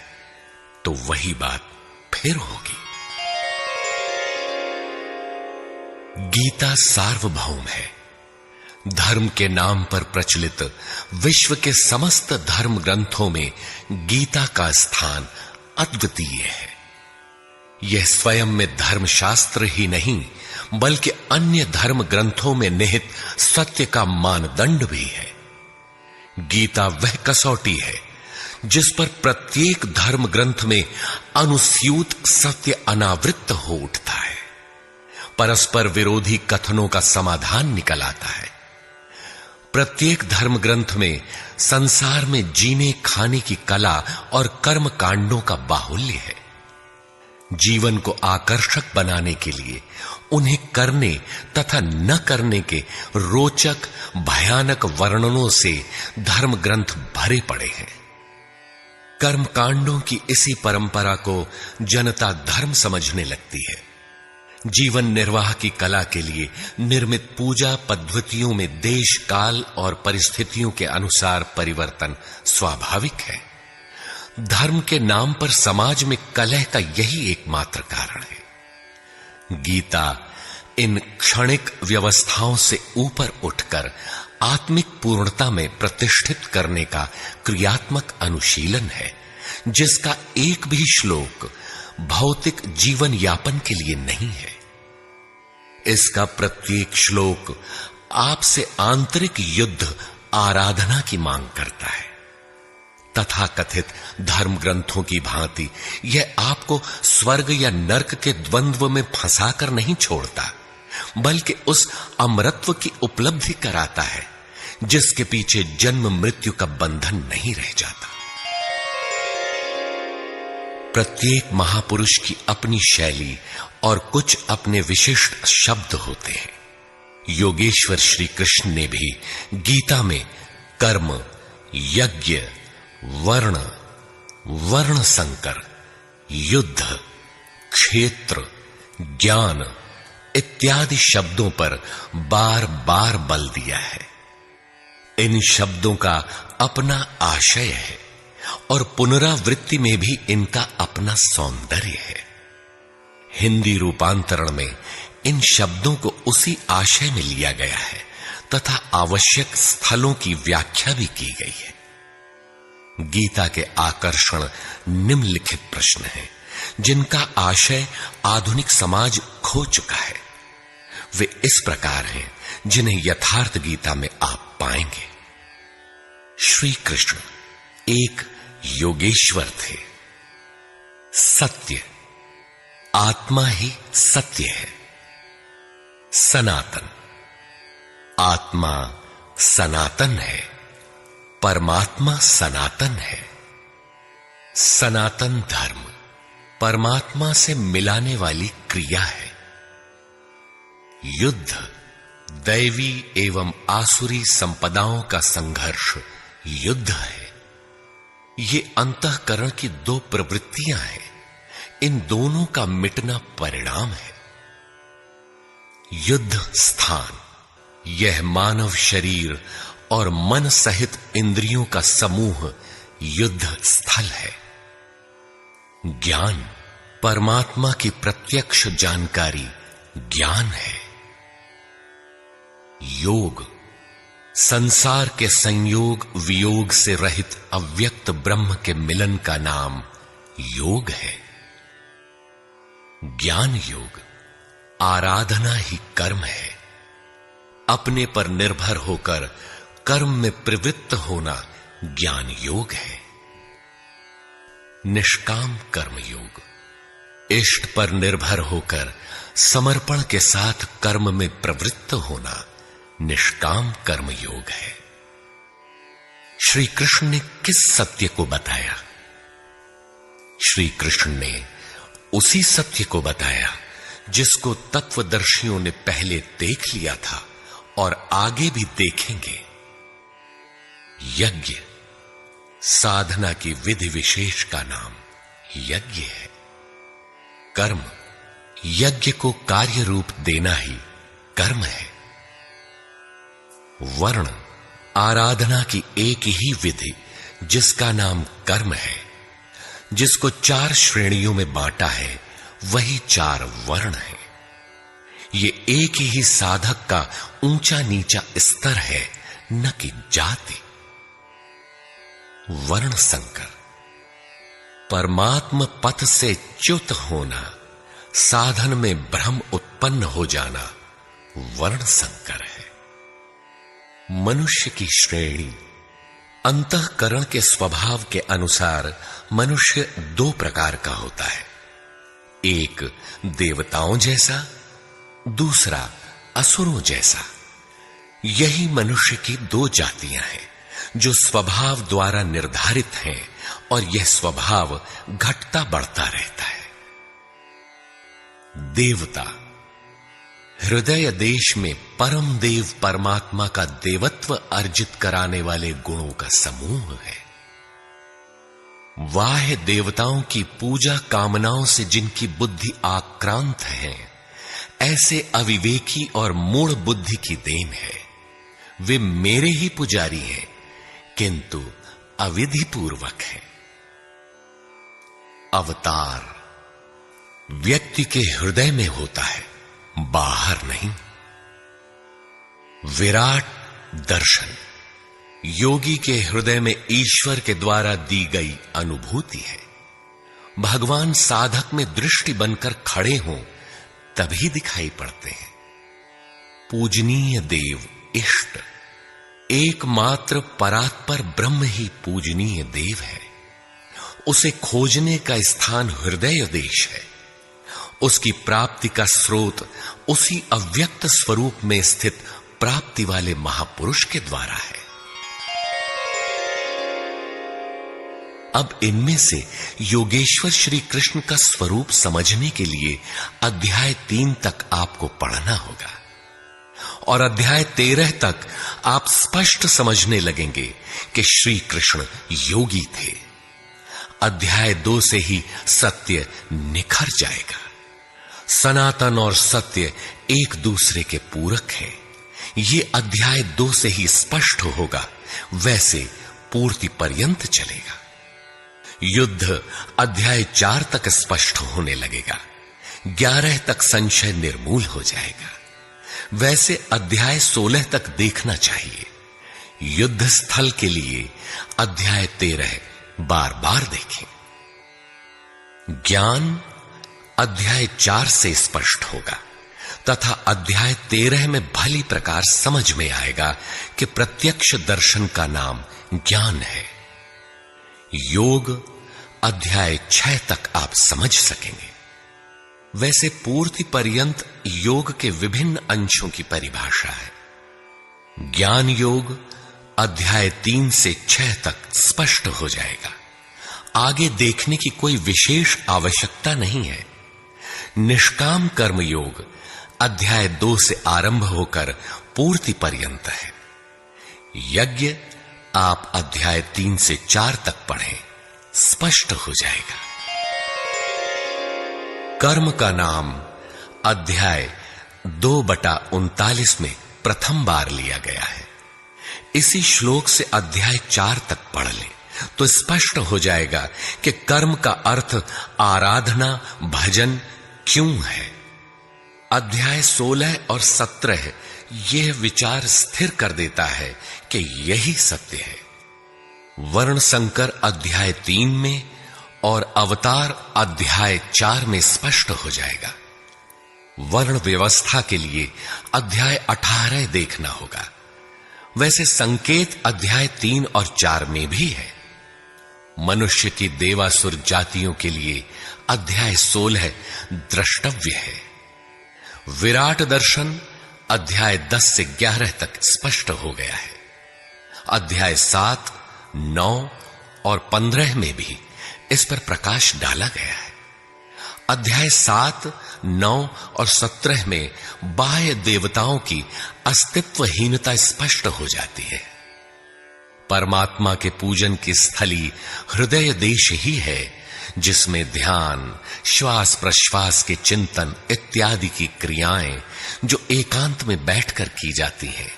S1: तो वही बात फिर होगी। गीता सार्वभौम है। धर्म के नाम पर प्रचलित विश्व के समस्त धर्म ग्रंथों में गीता का स्थान अद्वितीय है। यह स्वयं में धर्मशास्त्र ही नहीं बल्कि अन्य धर्म ग्रंथों में निहित सत्य का मानदंड भी है। गीता वह कसौटी है जिस पर प्रत्येक धर्म ग्रंथ में अनुस्यूत सत्य अनावृत हो उठता है। परस्पर विरोधी कथनों का समाधान निकल आता है। प्रत्येक धर्म ग्रंथ में संसार में जीने खाने की कला और कर्म कांडों का बाहुल्य है। जीवन को आकर्षक बनाने के लिए उन्हें करने तथा न करने के रोचक भयानक वर्णनों से धर्म ग्रंथ भरे पड़े हैं। कर्म कांडों की इसी परंपरा को जनता धर्म समझने लगती है। जीवन निर्वाह की कला के लिए निर्मित पूजा पद्धतियों में देश काल और परिस्थितियों के अनुसार परिवर्तन स्वाभाविक है। धर्म के नाम पर समाज में कलह का यही एकमात्र कारण है। गीता इन क्षणिक व्यवस्थाओं से ऊपर उठकर आत्मिक पूर्णता में प्रतिष्ठित करने का क्रियात्मक अनुशीलन है, जिसका एक भी श्लोक भौतिक जीवन यापन के लिए नहीं है। इसका प्रत्येक श्लोक आपसे आंतरिक युद्ध आराधना की मांग करता है। तथाकथित धर्म ग्रंथों की भांति यह आपको स्वर्ग या नरक के द्वंद्व में फंसाकर नहीं छोड़ता, बल्कि उस अमरत्व की उपलब्धि कराता है जिसके पीछे जन्म मृत्यु का बंधन नहीं रह जाता। प्रत्येक महापुरुष की अपनी शैली और कुछ अपने विशिष्ट शब्द होते हैं। योगेश्वर श्री कृष्ण ने भी गीता में कर्म, यज्ञ, वर्ण संकर, युद्ध, क्षेत्र, ज्ञान इत्यादि शब्दों पर बार बार बल दिया है। इन शब्दों का अपना आशय है और पुनरावृत्ति में भी इनका अपना सौंदर्य है। हिंदी रूपांतरण में इन शब्दों को उसी आशय में लिया गया है तथा आवश्यक स्थलों की व्याख्या भी की गई है। गीता के आकर्षण निम्नलिखित प्रश्न हैं, जिनका आशय आधुनिक समाज खो चुका है। वे इस प्रकार हैं जिन्हें यथार्थ गीता में आप पाएंगे। श्री कृष्ण एक योगेश्वर थे। सत्य, आत्मा ही सत्य है। सनातन, आत्मा सनातन है, परमात्मा सनातन है। सनातन धर्म परमात्मा से मिलाने वाली क्रिया है। युद्ध दैवी एवं आसुरी संपदाओं का संघर्ष युद्ध है। ये अंतःकरण की दो प्रवृत्तियां हैं। इन दोनों का मिटना परिणाम है। युद्ध स्थान, यह मानव शरीर और मन सहित इंद्रियों का समूह युद्ध स्थल है। ज्ञान, परमात्मा की प्रत्यक्ष जानकारी ज्ञान है। योग, संसार के संयोग वियोग से रहित अव्यक्त ब्रह्म के मिलन का नाम योग है। ज्ञान योग, आराधना ही कर्म है। अपने पर निर्भर होकर कर्म में प्रवृत्त होना ज्ञान योग है। निष्काम कर्म योग, इष्ट पर निर्भर होकर समर्पण के साथ कर्म में प्रवृत्त होना निष्काम कर्म योग है। श्री कृष्ण ने किस सत्य को बताया? श्री कृष्ण ने उसी सत्य को बताया जिसको तत्वदर्शियों ने पहले देख लिया था और आगे भी देखेंगे। यज्ञ, साधना की विधि विशेष का नाम यज्ञ है। कर्म, यज्ञ को कार्य रूप देना ही कर्म है। वर्ण, आराधना की एक ही विधि जिसका नाम कर्म है। जिसको 4 श्रेणियों में बांटा है वही 4 वर्ण है। ये एक ही साधक का ऊंचा नीचा स्तर है, न कि जाति। वर्ण संकर, परमात्म पथ से च्युत होना, साधन में भ्रम उत्पन्न हो जाना वर्ण संकर है। मनुष्य की श्रेणी, अंतःकरण के स्वभाव के अनुसार मनुष्य 2 प्रकार का होता है। एक देवताओं जैसा, दूसरा असुरों जैसा। यही मनुष्य की 2 जातियां हैं जो स्वभाव द्वारा निर्धारित हैं और यह स्वभाव घटता बढ़ता रहता है। देवता, हृदय देश में परम देव परमात्मा का देवत्व अर्जित कराने वाले गुणों का समूह है। बाह्य देवताओं की पूजा कामनाओं से जिनकी बुद्धि आक्रांत है, ऐसे अविवेकी और मूढ़ बुद्धि की देन है। वे मेरे ही पुजारी हैं, किंतु अविधि पूर्वक है। अवतार व्यक्ति के हृदय में होता है, बाहर नहीं। विराट दर्शन योगी के हृदय में ईश्वर के द्वारा दी गई अनुभूति है। भगवान साधक में दृष्टि बनकर खड़े हों तभी दिखाई पड़ते हैं। पूजनीय देव इष्ट, एकमात्र परात्पर ब्रह्म ही पूजनीय देव है। उसे खोजने का स्थान हृदय देश है। उसकी प्राप्ति का स्रोत उसी अव्यक्त स्वरूप में स्थित प्राप्ति वाले महापुरुष के द्वारा है। अब इनमें से योगेश्वर श्री कृष्ण का स्वरूप समझने के लिए अध्याय 3 तक आपको पढ़ना होगा और अध्याय 13 तक आप स्पष्ट समझने लगेंगे कि श्री कृष्ण योगी थे। अध्याय 2 से ही सत्य निखर जाएगा। सनातन और सत्य एक दूसरे के पूरक हैं। ये अध्याय 2 से ही स्पष्ट होगा, वैसे पूर्ति पर्यंत चलेगा। युद्ध अध्याय 4 तक स्पष्ट होने लगेगा। 11 तक संशय निर्मूल हो जाएगा। वैसे अध्याय 16 तक देखना चाहिए। युद्ध स्थल के लिए अध्याय 13 बार बार देखें। ज्ञान अध्याय 4 से स्पष्ट होगा तथा अध्याय 13 में भली प्रकार समझ में आएगा कि प्रत्यक्ष दर्शन का नाम ज्ञान है। योग अध्याय 6 तक आप समझ सकेंगे। वैसे पूर्ति पर्यंत योग के विभिन्न अंशों की परिभाषा है। ज्ञान योग अध्याय 3 से 6 तक स्पष्ट हो जाएगा। आगे देखने की कोई विशेष आवश्यकता नहीं है। निष्काम कर्म योग अध्याय 2 से आरंभ होकर पूर्ति पर्यंत है। यज्ञ आप अध्याय 3 से 4 तक पढ़ें, स्पष्ट हो जाएगा। कर्म का नाम अध्याय 2/39 में प्रथम बार लिया गया है। इसी श्लोक से अध्याय 4 तक पढ़ लें तो स्पष्ट हो जाएगा कि कर्म का अर्थ आराधना भजन क्यों है। अध्याय 16 और 17 यह विचार स्थिर कर देता है कि यही सत्य है। वर्ण संकर अध्याय 3 में और अवतार अध्याय 4 में स्पष्ट हो जाएगा। वर्ण व्यवस्था के लिए अध्याय 18 देखना होगा। वैसे संकेत अध्याय 3 और 4 में भी है। मनुष्य की देवासुर जातियों के लिए अध्याय 16 द्रष्टव्य है। विराट दर्शन अध्याय 10 से 11 तक स्पष्ट हो गया है। अध्याय 7, 9 और 15 में भी इस पर प्रकाश डाला गया है। अध्याय 7, 9 और 17 में बाह्य देवताओं की अस्तित्वहीनता स्पष्ट हो जाती है। परमात्मा के पूजन की स्थली हृदय देश ही है, जिसमें ध्यान, श्वास प्रश्वास के चिंतन इत्यादि की क्रियाएं जो एकांत में बैठकर की जाती हैं।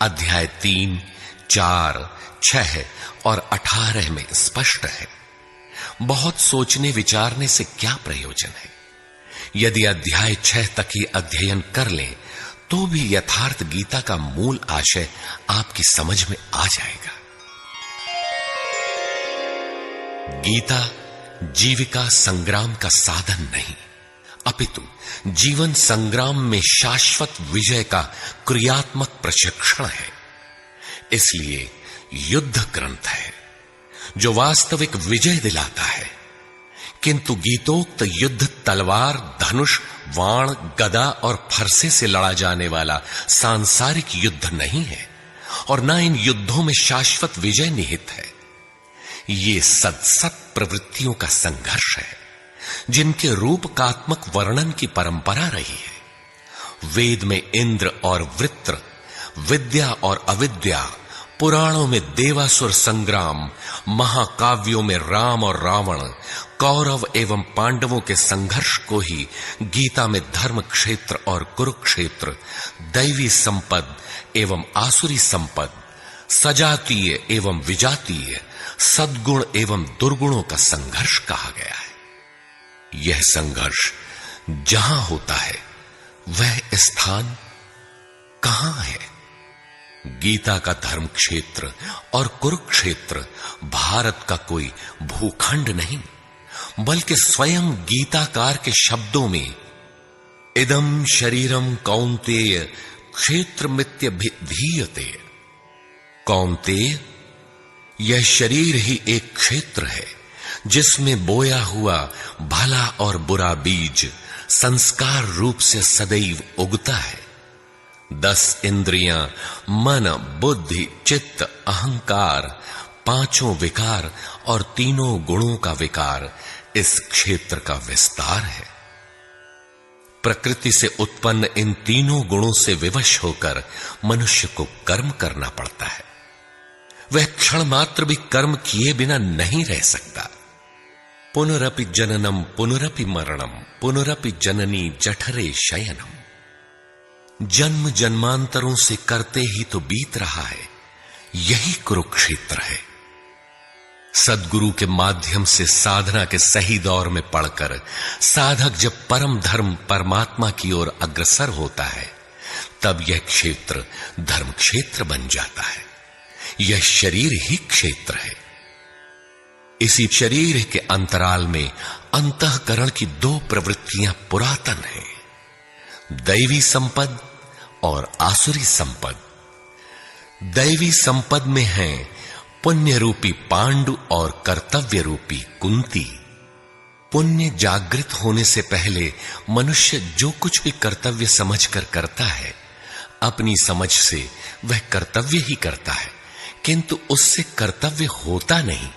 S1: अध्याय 3, 4, 6 और 18 में स्पष्ट है। बहुत सोचने विचारने से क्या प्रयोजन है। यदि अध्याय 6 तक ही अध्ययन कर लें तो भी यथार्थ गीता का मूल आशय आपकी समझ में आ जाएगा। गीता जीविका संग्राम का साधन नहीं, अपितु जीवन संग्राम में शाश्वत विजय का क्रियात्मक प्रशिक्षण है। इसलिए युद्ध ग्रंथ है जो वास्तविक विजय दिलाता है। किंतु गीतोक्त युद्ध तलवार, धनुष, वाण, गदा और फरसे से लड़ा जाने वाला सांसारिक युद्ध नहीं है और न इन युद्धों में शाश्वत विजय निहित है। ये सत प्रवृत्तियों का संघर्ष है जिनके रूपकात्मक वर्णन की परंपरा रही है। वेद में इंद्र और वृत्र, विद्या और अविद्या, पुराणों में देवासुर संग्राम, महाकाव्यों में राम और रावण, कौरव एवं पांडवों के संघर्ष को ही गीता में धर्म क्षेत्र और कुरुक्षेत्र, दैवी संपद एवं आसुरी संपद, सजातीय एवं विजातीय, सद्गुण एवं दुर्गुणों का संघर्ष कहा गया है। यह संघर्ष जहां होता है वह स्थान कहां है? गीता का धर्म क्षेत्र और कुरुक्षेत्र भारत का कोई भूखंड नहीं, बल्कि स्वयं गीताकार के शब्दों में इदं शरीरम कौन्तेय क्षेत्रमित्यभिधीयते। कौन्तेय, यह शरीर ही एक क्षेत्र है जिसमें बोया हुआ भला और बुरा बीज संस्कार रूप से सदैव उगता है। 10 इंद्रियां, मन, बुद्धि, चित्त, अहंकार, 5 विकार और 3 गुणों का विकार इस क्षेत्र का विस्तार है। प्रकृति से उत्पन्न इन 3 गुणों से विवश होकर मनुष्य को कर्म करना पड़ता है। वह क्षण मात्र भी कर्म किए बिना नहीं रह सकता। पुनरपि जननम पुनरपि मरणम पुनरपि जननी जठरे शयनम। जन्म जन्मांतरों से करते ही तो बीत रहा है, यही कुरुक्षेत्र है। सद्गुरु के माध्यम से साधना के सही दौर में पढ़कर साधक जब परम धर्म परमात्मा की ओर अग्रसर होता है, तब यह क्षेत्र धर्म क्षेत्र बन जाता है। यह शरीर ही क्षेत्र है। इसी शरीर के अंतराल में अंतःकरण की 2 प्रवृत्तियां पुरातन हैं, दैवी संपद और आसुरी संपद। दैवी संपद में है पुण्य रूपी पांडु और कर्तव्य रूपी कुंती। पुण्य जागृत होने से पहले मनुष्य जो कुछ भी कर्तव्य समझकर करता है, अपनी समझ से वह कर्तव्य ही करता है, किंतु उससे कर्तव्य होता नहीं,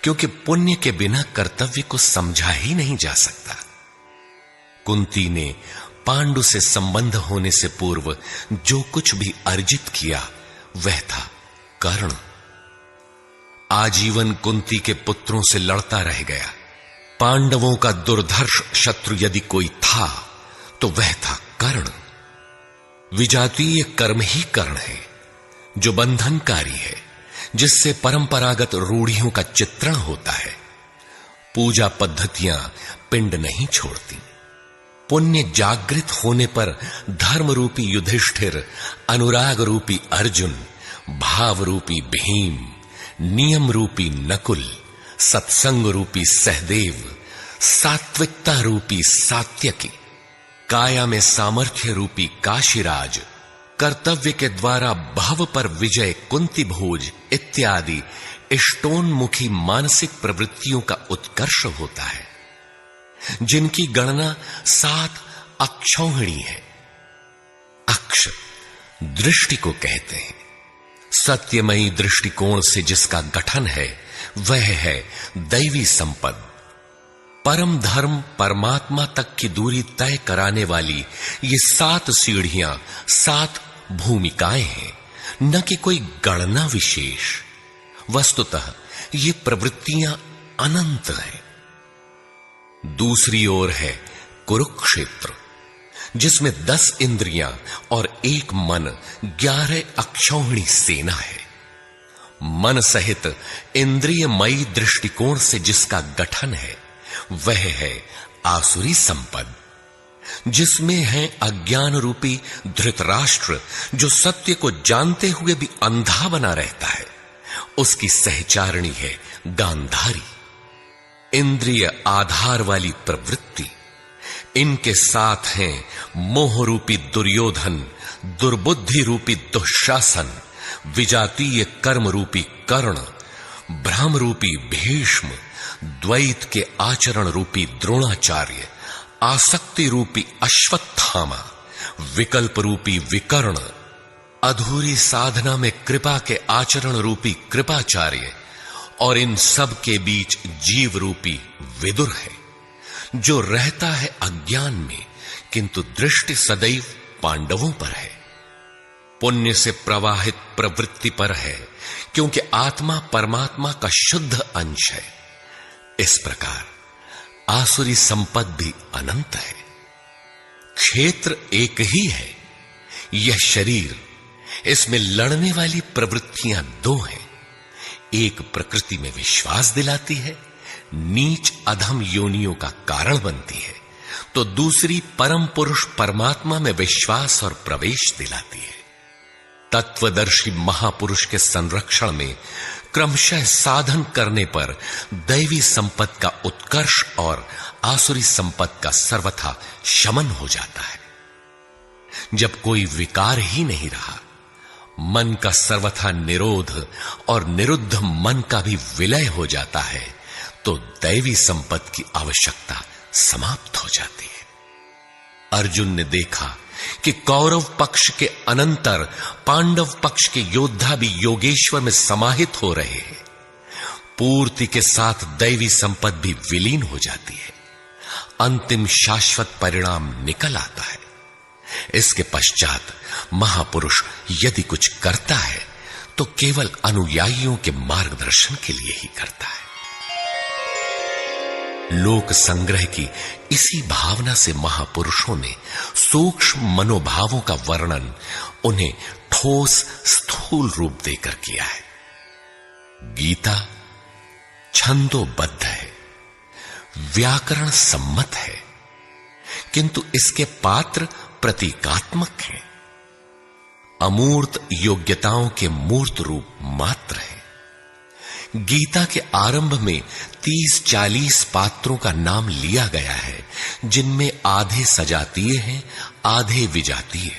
S1: क्योंकि पुण्य के बिना कर्तव्य को समझा ही नहीं जा सकता। कुंती ने पांडु से संबंध होने से पूर्व जो कुछ भी अर्जित किया वह था कर्ण। आजीवन कुंती के पुत्रों से लड़ता रह गया। पांडवों का दुर्धर्ष शत्रु यदि कोई था तो वह था कर्ण। विजातीय कर्म ही कर्ण है, जो बंधनकारी है, जिससे परंपरागत रूढ़ियों का चित्रण होता है। पूजा पद्धतियां पिंड नहीं छोड़ती। पुण्य जागृत होने पर धर्म रूपी युधिष्ठिर, अनुराग रूपी अर्जुन, भाव रूपी भीम, नियम रूपी नकुल, सत्संग रूपी सहदेव, सात्विकता रूपी सात्यकी, काया में सामर्थ्य रूपी काशीराज, कर्तव्य के द्वारा भव पर विजय कुंती भोज इत्यादि इष्टोन्मुखी मानसिक प्रवृत्तियों का उत्कर्ष होता है, जिनकी गणना 7 अक्षौहिणी है। अक्ष दृष्टि को कहते हैं। सत्यमयी दृष्टिकोण से जिसका गठन है वह है दैवी संपद। परम धर्म परमात्मा तक की दूरी तय कराने वाली ये 7 सीढ़ियां, 7 भूमिकाएं हैं, न कि कोई गणना विशेष। वस्तुतः ये प्रवृत्तियां अनंत हैं। दूसरी ओर है कुरुक्षेत्र, जिसमें 10 इंद्रियां और 1 मन, 11 अक्षौहिणी सेना है। मन सहित इंद्रियमयी दृष्टिकोण से जिसका गठन है वह है आसुरी संपद, जिसमें है अज्ञान रूपी धृतराष्ट्र, जो सत्य को जानते हुए भी अंधा बना रहता है। उसकी सहचारिणी है गांधारी, इंद्रिय आधार वाली प्रवृत्ति। इनके साथ हैं मोह रूपी दुर्योधन, दुर्बुद्धि रूपी दुःशासन, विजातीय कर्म रूपी कर्ण, भ्रम रूपी भीष्म, द्वैत के आचरण रूपी द्रोणाचार्य, आसक्ति रूपी अश्वत्थामा, विकल्प रूपी विकर्ण, अधूरी साधना में कृपा के आचरण रूपी कृपाचार्य, और इन सब के बीच जीव रूपी विदुर है, जो रहता है अज्ञान में, किंतु दृष्टि सदैव पांडवों पर है। पुण्य से प्रवाहित प्रवृत्ति पर है, क्योंकि आत्मा परमात्मा का शुद्ध अंश है। इस प्रकार आसुरी संपद भी अनंत है। क्षेत्र एक ही है। यह शरीर, इसमें लड़ने वाली प्रवृत्तियां दो हैं। एक प्रकृति में विश्वास दिलाती है, नीच अधम योनियों का कारण बनती है, तो दूसरी परम पुरुष परमात्मा में विश्वास और प्रवेश दिलाती है। तत्वदर्शी महापुरुष के संरक्षण में क्रमशः साधन करने पर दैवी संपत्ति का उत्कर्ष और आसुरी संपत्ति का सर्वथा शमन हो जाता है। जब कोई विकार ही नहीं रहा, मन का सर्वथा निरोध और निरुद्ध मन का भी विलय हो जाता है, तो दैवी संपत्ति की आवश्यकता समाप्त हो जाती है। अर्जुन ने देखा कि कौरव पक्ष के अनंतर पांडव पक्ष के योद्धा भी योगेश्वर में समाहित हो रहे हैं। पूर्ति के साथ दैवी संपत्ति भी विलीन हो जाती है। अंतिम शाश्वत परिणाम निकल आता है। इसके पश्चात महापुरुष यदि कुछ करता है तो केवल अनुयायियों के मार्गदर्शन के लिए ही करता है। लोक संग्रह की इसी भावना से महापुरुषों ने सूक्ष्म मनोभावों का वर्णन उन्हें ठोस स्थूल रूप देकर किया है। गीता छंदोबद्ध है, व्याकरण सम्मत है, किंतु इसके पात्र प्रतीकात्मक हैं। अमूर्त योग्यताओं के मूर्त रूप मात्र है। गीता के आरंभ में 30-40 पात्रों का नाम लिया गया है, जिनमें आधे सजातीय हैं, आधे विजातीय।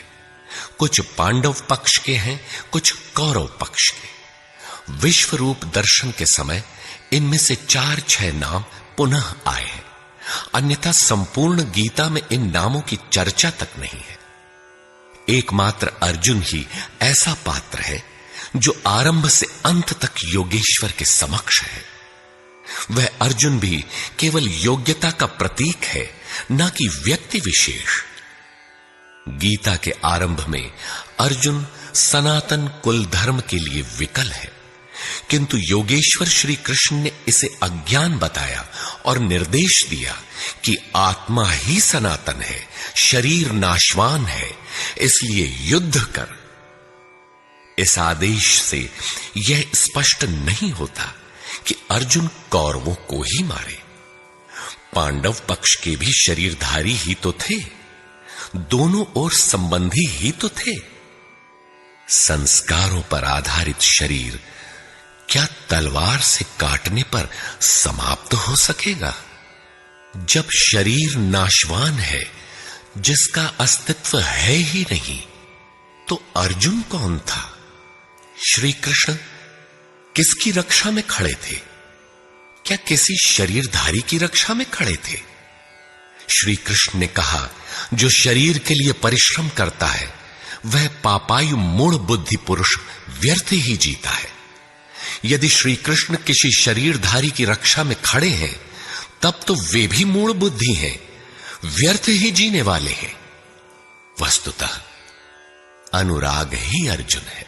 S1: कुछ पांडव पक्ष के हैं, कुछ कौरव पक्ष के। विश्व रूप दर्शन के समय इनमें से 4-6 नाम पुनः आए हैं, अन्यथा संपूर्ण गीता में इन नामों की चर्चा तक नहीं है। एकमात्र अर्जुन ही ऐसा पात्र है जो आरंभ से अंत तक योगेश्वर के समक्ष है। वह अर्जुन भी केवल योग्यता का प्रतीक है, न कि व्यक्ति विशेष। गीता के आरंभ में अर्जुन सनातन कुल धर्म के लिए विकल है, किंतु योगेश्वर श्री कृष्ण ने इसे अज्ञान बताया और निर्देश दिया कि आत्मा ही सनातन है, शरीर नाशवान है, इसलिए युद्ध कर। इस आदेश से यह स्पष्ट नहीं होता कि अर्जुन कौरवों को ही मारे। पांडव पक्ष के भी शरीरधारी ही तो थे, दोनों ओर संबंधी ही तो थे। संस्कारों पर आधारित शरीर क्या तलवार से काटने पर समाप्त हो सकेगा? जब शरीर नाशवान है, जिसका अस्तित्व है ही नहीं, तो अर्जुन कौन था? श्री कृष्ण किसकी रक्षा में खड़े थे? क्या किसी शरीरधारी की रक्षा में खड़े थे? श्री कृष्ण ने कहा, जो शरीर के लिए परिश्रम करता है वह पापायु मूढ़ बुद्धि पुरुष व्यर्थ ही जीता है। यदि श्री कृष्ण किसी शरीरधारी की रक्षा में खड़े हैं, तब तो वे भी मूढ़ बुद्धि हैं, व्यर्थ ही जीने वाले हैं। वस्तुतः अनुराग ही अर्जुन है।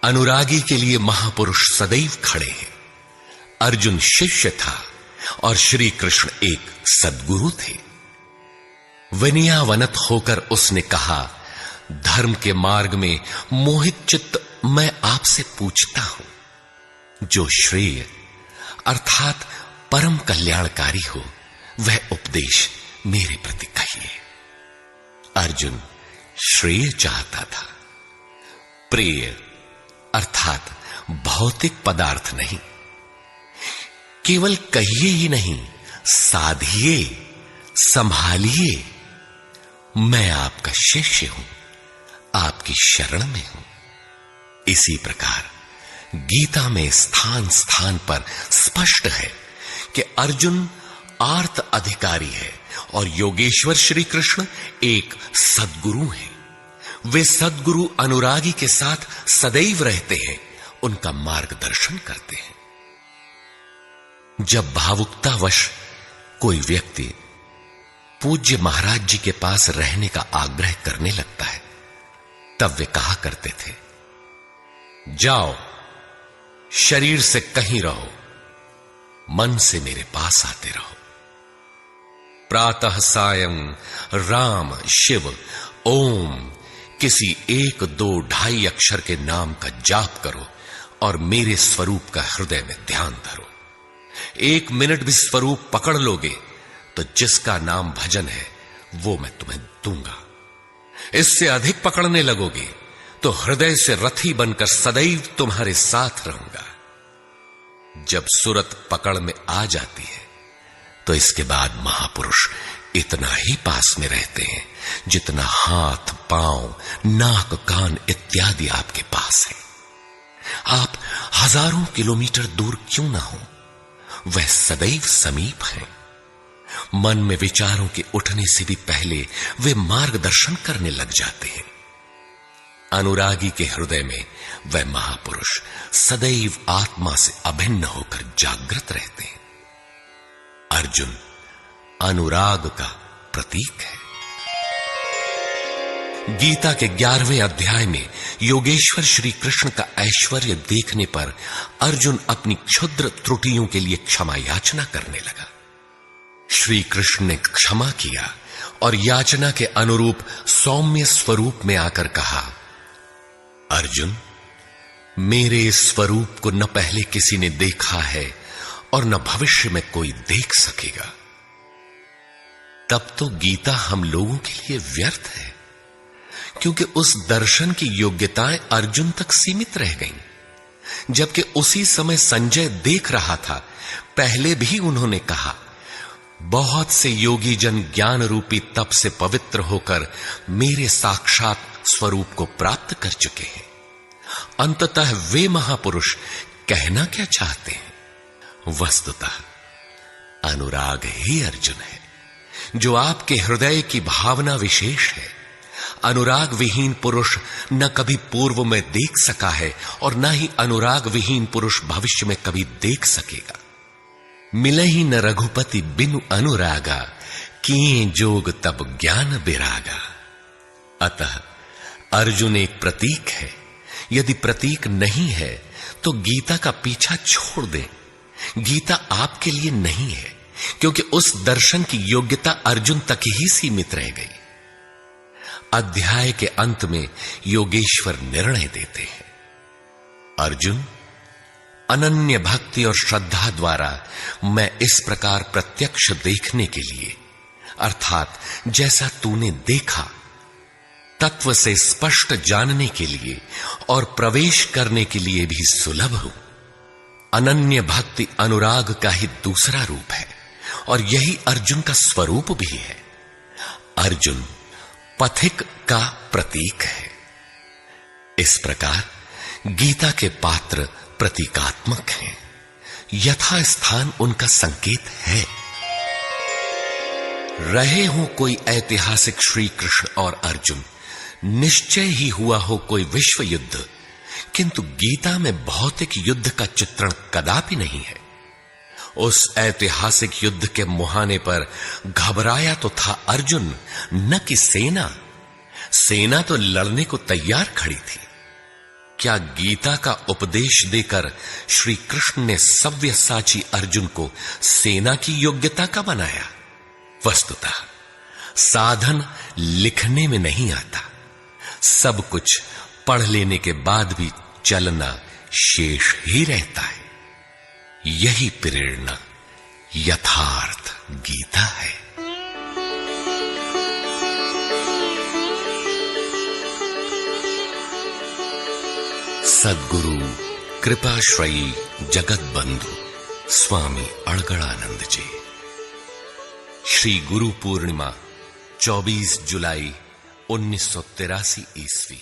S1: अनुरागी के लिए महापुरुष सदैव खड़े हैं। अर्जुन शिष्य था और श्री कृष्ण एक सद्गुरु थे। विनयावनत होकर उसने कहा, धर्म के मार्ग में मोहित चित्त मैं आपसे पूछता हूं, जो श्रेय अर्थात परम कल्याणकारी हो वह उपदेश मेरे प्रति कहिए। अर्जुन श्रेय चाहता था, प्रेय अर्थात भौतिक पदार्थ नहीं। केवल कहिए ही नहीं, साधिए, संभालिए। मैं आपका शिष्य हूं, आपकी शरण में हूं। इसी प्रकार गीता में स्थान स्थान पर स्पष्ट है कि अर्जुन आर्त अधिकारी है और योगेश्वर श्री कृष्ण एक सद्गुरु हैं। वे सद्गुरु अनुरागी के साथ सदैव रहते हैं, उनका मार्गदर्शन करते हैं। जब भावुकतावश कोई व्यक्ति पूज्य महाराज जी के पास रहने का आग्रह करने लगता है, तब वे कहा करते थे, जाओ, शरीर से कहीं रहो, मन से मेरे पास आते रहो। प्रातः सायं राम शिव ओम किसी 1, 2, 2.5 अक्षर के नाम का जाप करो और मेरे स्वरूप का हृदय में ध्यान धरो। 1 मिनट भी स्वरूप पकड़ लोगे तो जिसका नाम भजन है वो मैं तुम्हें दूंगा। इससे अधिक पकड़ने लगोगे तो हृदय से रथी बनकर सदैव तुम्हारे साथ रहूंगा। जब सुरत पकड़ में आ जाती है तो इसके बाद महापुरुष इतना ही पास में रहते हैं जितना हाथ, पांव, नाक, कान इत्यादि आपके पास है। आप हजारों किलोमीटर दूर क्यों ना हो, वह सदैव समीप है। मन में विचारों के उठने से भी पहले वे मार्गदर्शन करने लग जाते हैं। अनुरागी के हृदय में वह महापुरुष सदैव आत्मा से अभिन्न होकर जागृत रहते हैं। अर्जुन अनुराग का प्रतीक है। गीता के 11वें अध्याय में योगेश्वर श्री कृष्ण का ऐश्वर्य देखने पर अर्जुन अपनी क्षुद्र त्रुटियों के लिए क्षमा याचना करने लगा। श्री कृष्ण ने क्षमा किया और याचना के अनुरूप सौम्य स्वरूप में आकर कहा, अर्जुन, मेरे स्वरूप को न पहले किसी ने देखा है और न भविष्य में कोई देख सकेगा। तब तो गीता हम लोगों के लिए व्यर्थ है, क्योंकि उस दर्शन की योग्यताएं अर्जुन तक सीमित रह गईं। जबकि उसी समय संजय देख रहा था। पहले भी उन्होंने कहा, बहुत से योगी जन ज्ञान रूपी तप से पवित्र होकर मेरे साक्षात स्वरूप को प्राप्त कर चुके हैं। अंततः वे महापुरुष कहना क्या चाहते हैं? वस्तुतः अनुराग ही अर्जुन है, जो आपके हृदय की भावना विशेष है। अनुराग विहीन पुरुष न कभी पूर्व में देख सका है और न ही अनुराग विहीन पुरुष भविष्य में कभी देख सकेगा। मिले ही न रघुपति बिनु अनुरागा, किए जोग तब ज्ञान बिरागा। अतः अर्जुन एक प्रतीक है। यदि प्रतीक नहीं है तो गीता का पीछा छोड़ दें। गीता आपके लिए नहीं है, क्योंकि उस दर्शन की योग्यता अर्जुन तक ही सीमित रह गई। अध्याय के अंत में योगेश्वर निर्णय देते हैं, अर्जुन, अनन्य भक्ति और श्रद्धा द्वारा मैं इस प्रकार प्रत्यक्ष देखने के लिए, अर्थात जैसा तूने देखा, तत्व से स्पष्ट जानने के लिए और प्रवेश करने के लिए भी सुलभ हूं। अनन्य भक्ति अनुराग का ही दूसरा रूप है और यही अर्जुन का स्वरूप भी है। अर्जुन पथिक का प्रतीक है। इस प्रकार गीता के पात्र प्रतीकात्मक हैं, यथा स्थान उनका संकेत है। रहे हो कोई ऐतिहासिक श्री कृष्ण और अर्जुन, निश्चय ही हुआ हो कोई विश्व युद्ध, किंतु गीता में भौतिक युद्ध का चित्रण कदापि नहीं है। उस ऐतिहासिक युद्ध के मुहाने पर घबराया तो था अर्जुन, न कि सेना। सेना तो लड़ने को तैयार खड़ी थी। क्या गीता का उपदेश देकर श्री कृष्ण ने सव्यसाची अर्जुन को सेना की योग्यता का बनाया? वस्तुतः साधन लिखने में नहीं आता, सब कुछ पढ़ लेने के बाद भी चलना शेष ही रहता है। यही प्रेरणा यथार्थ गीता है। सद्गुरु कृपाश्रयी जगत बंधु स्वामी अड़गड़ानंद जी। श्री गुरु पूर्णिमा 24 जुलाई 1983 ईस्वी।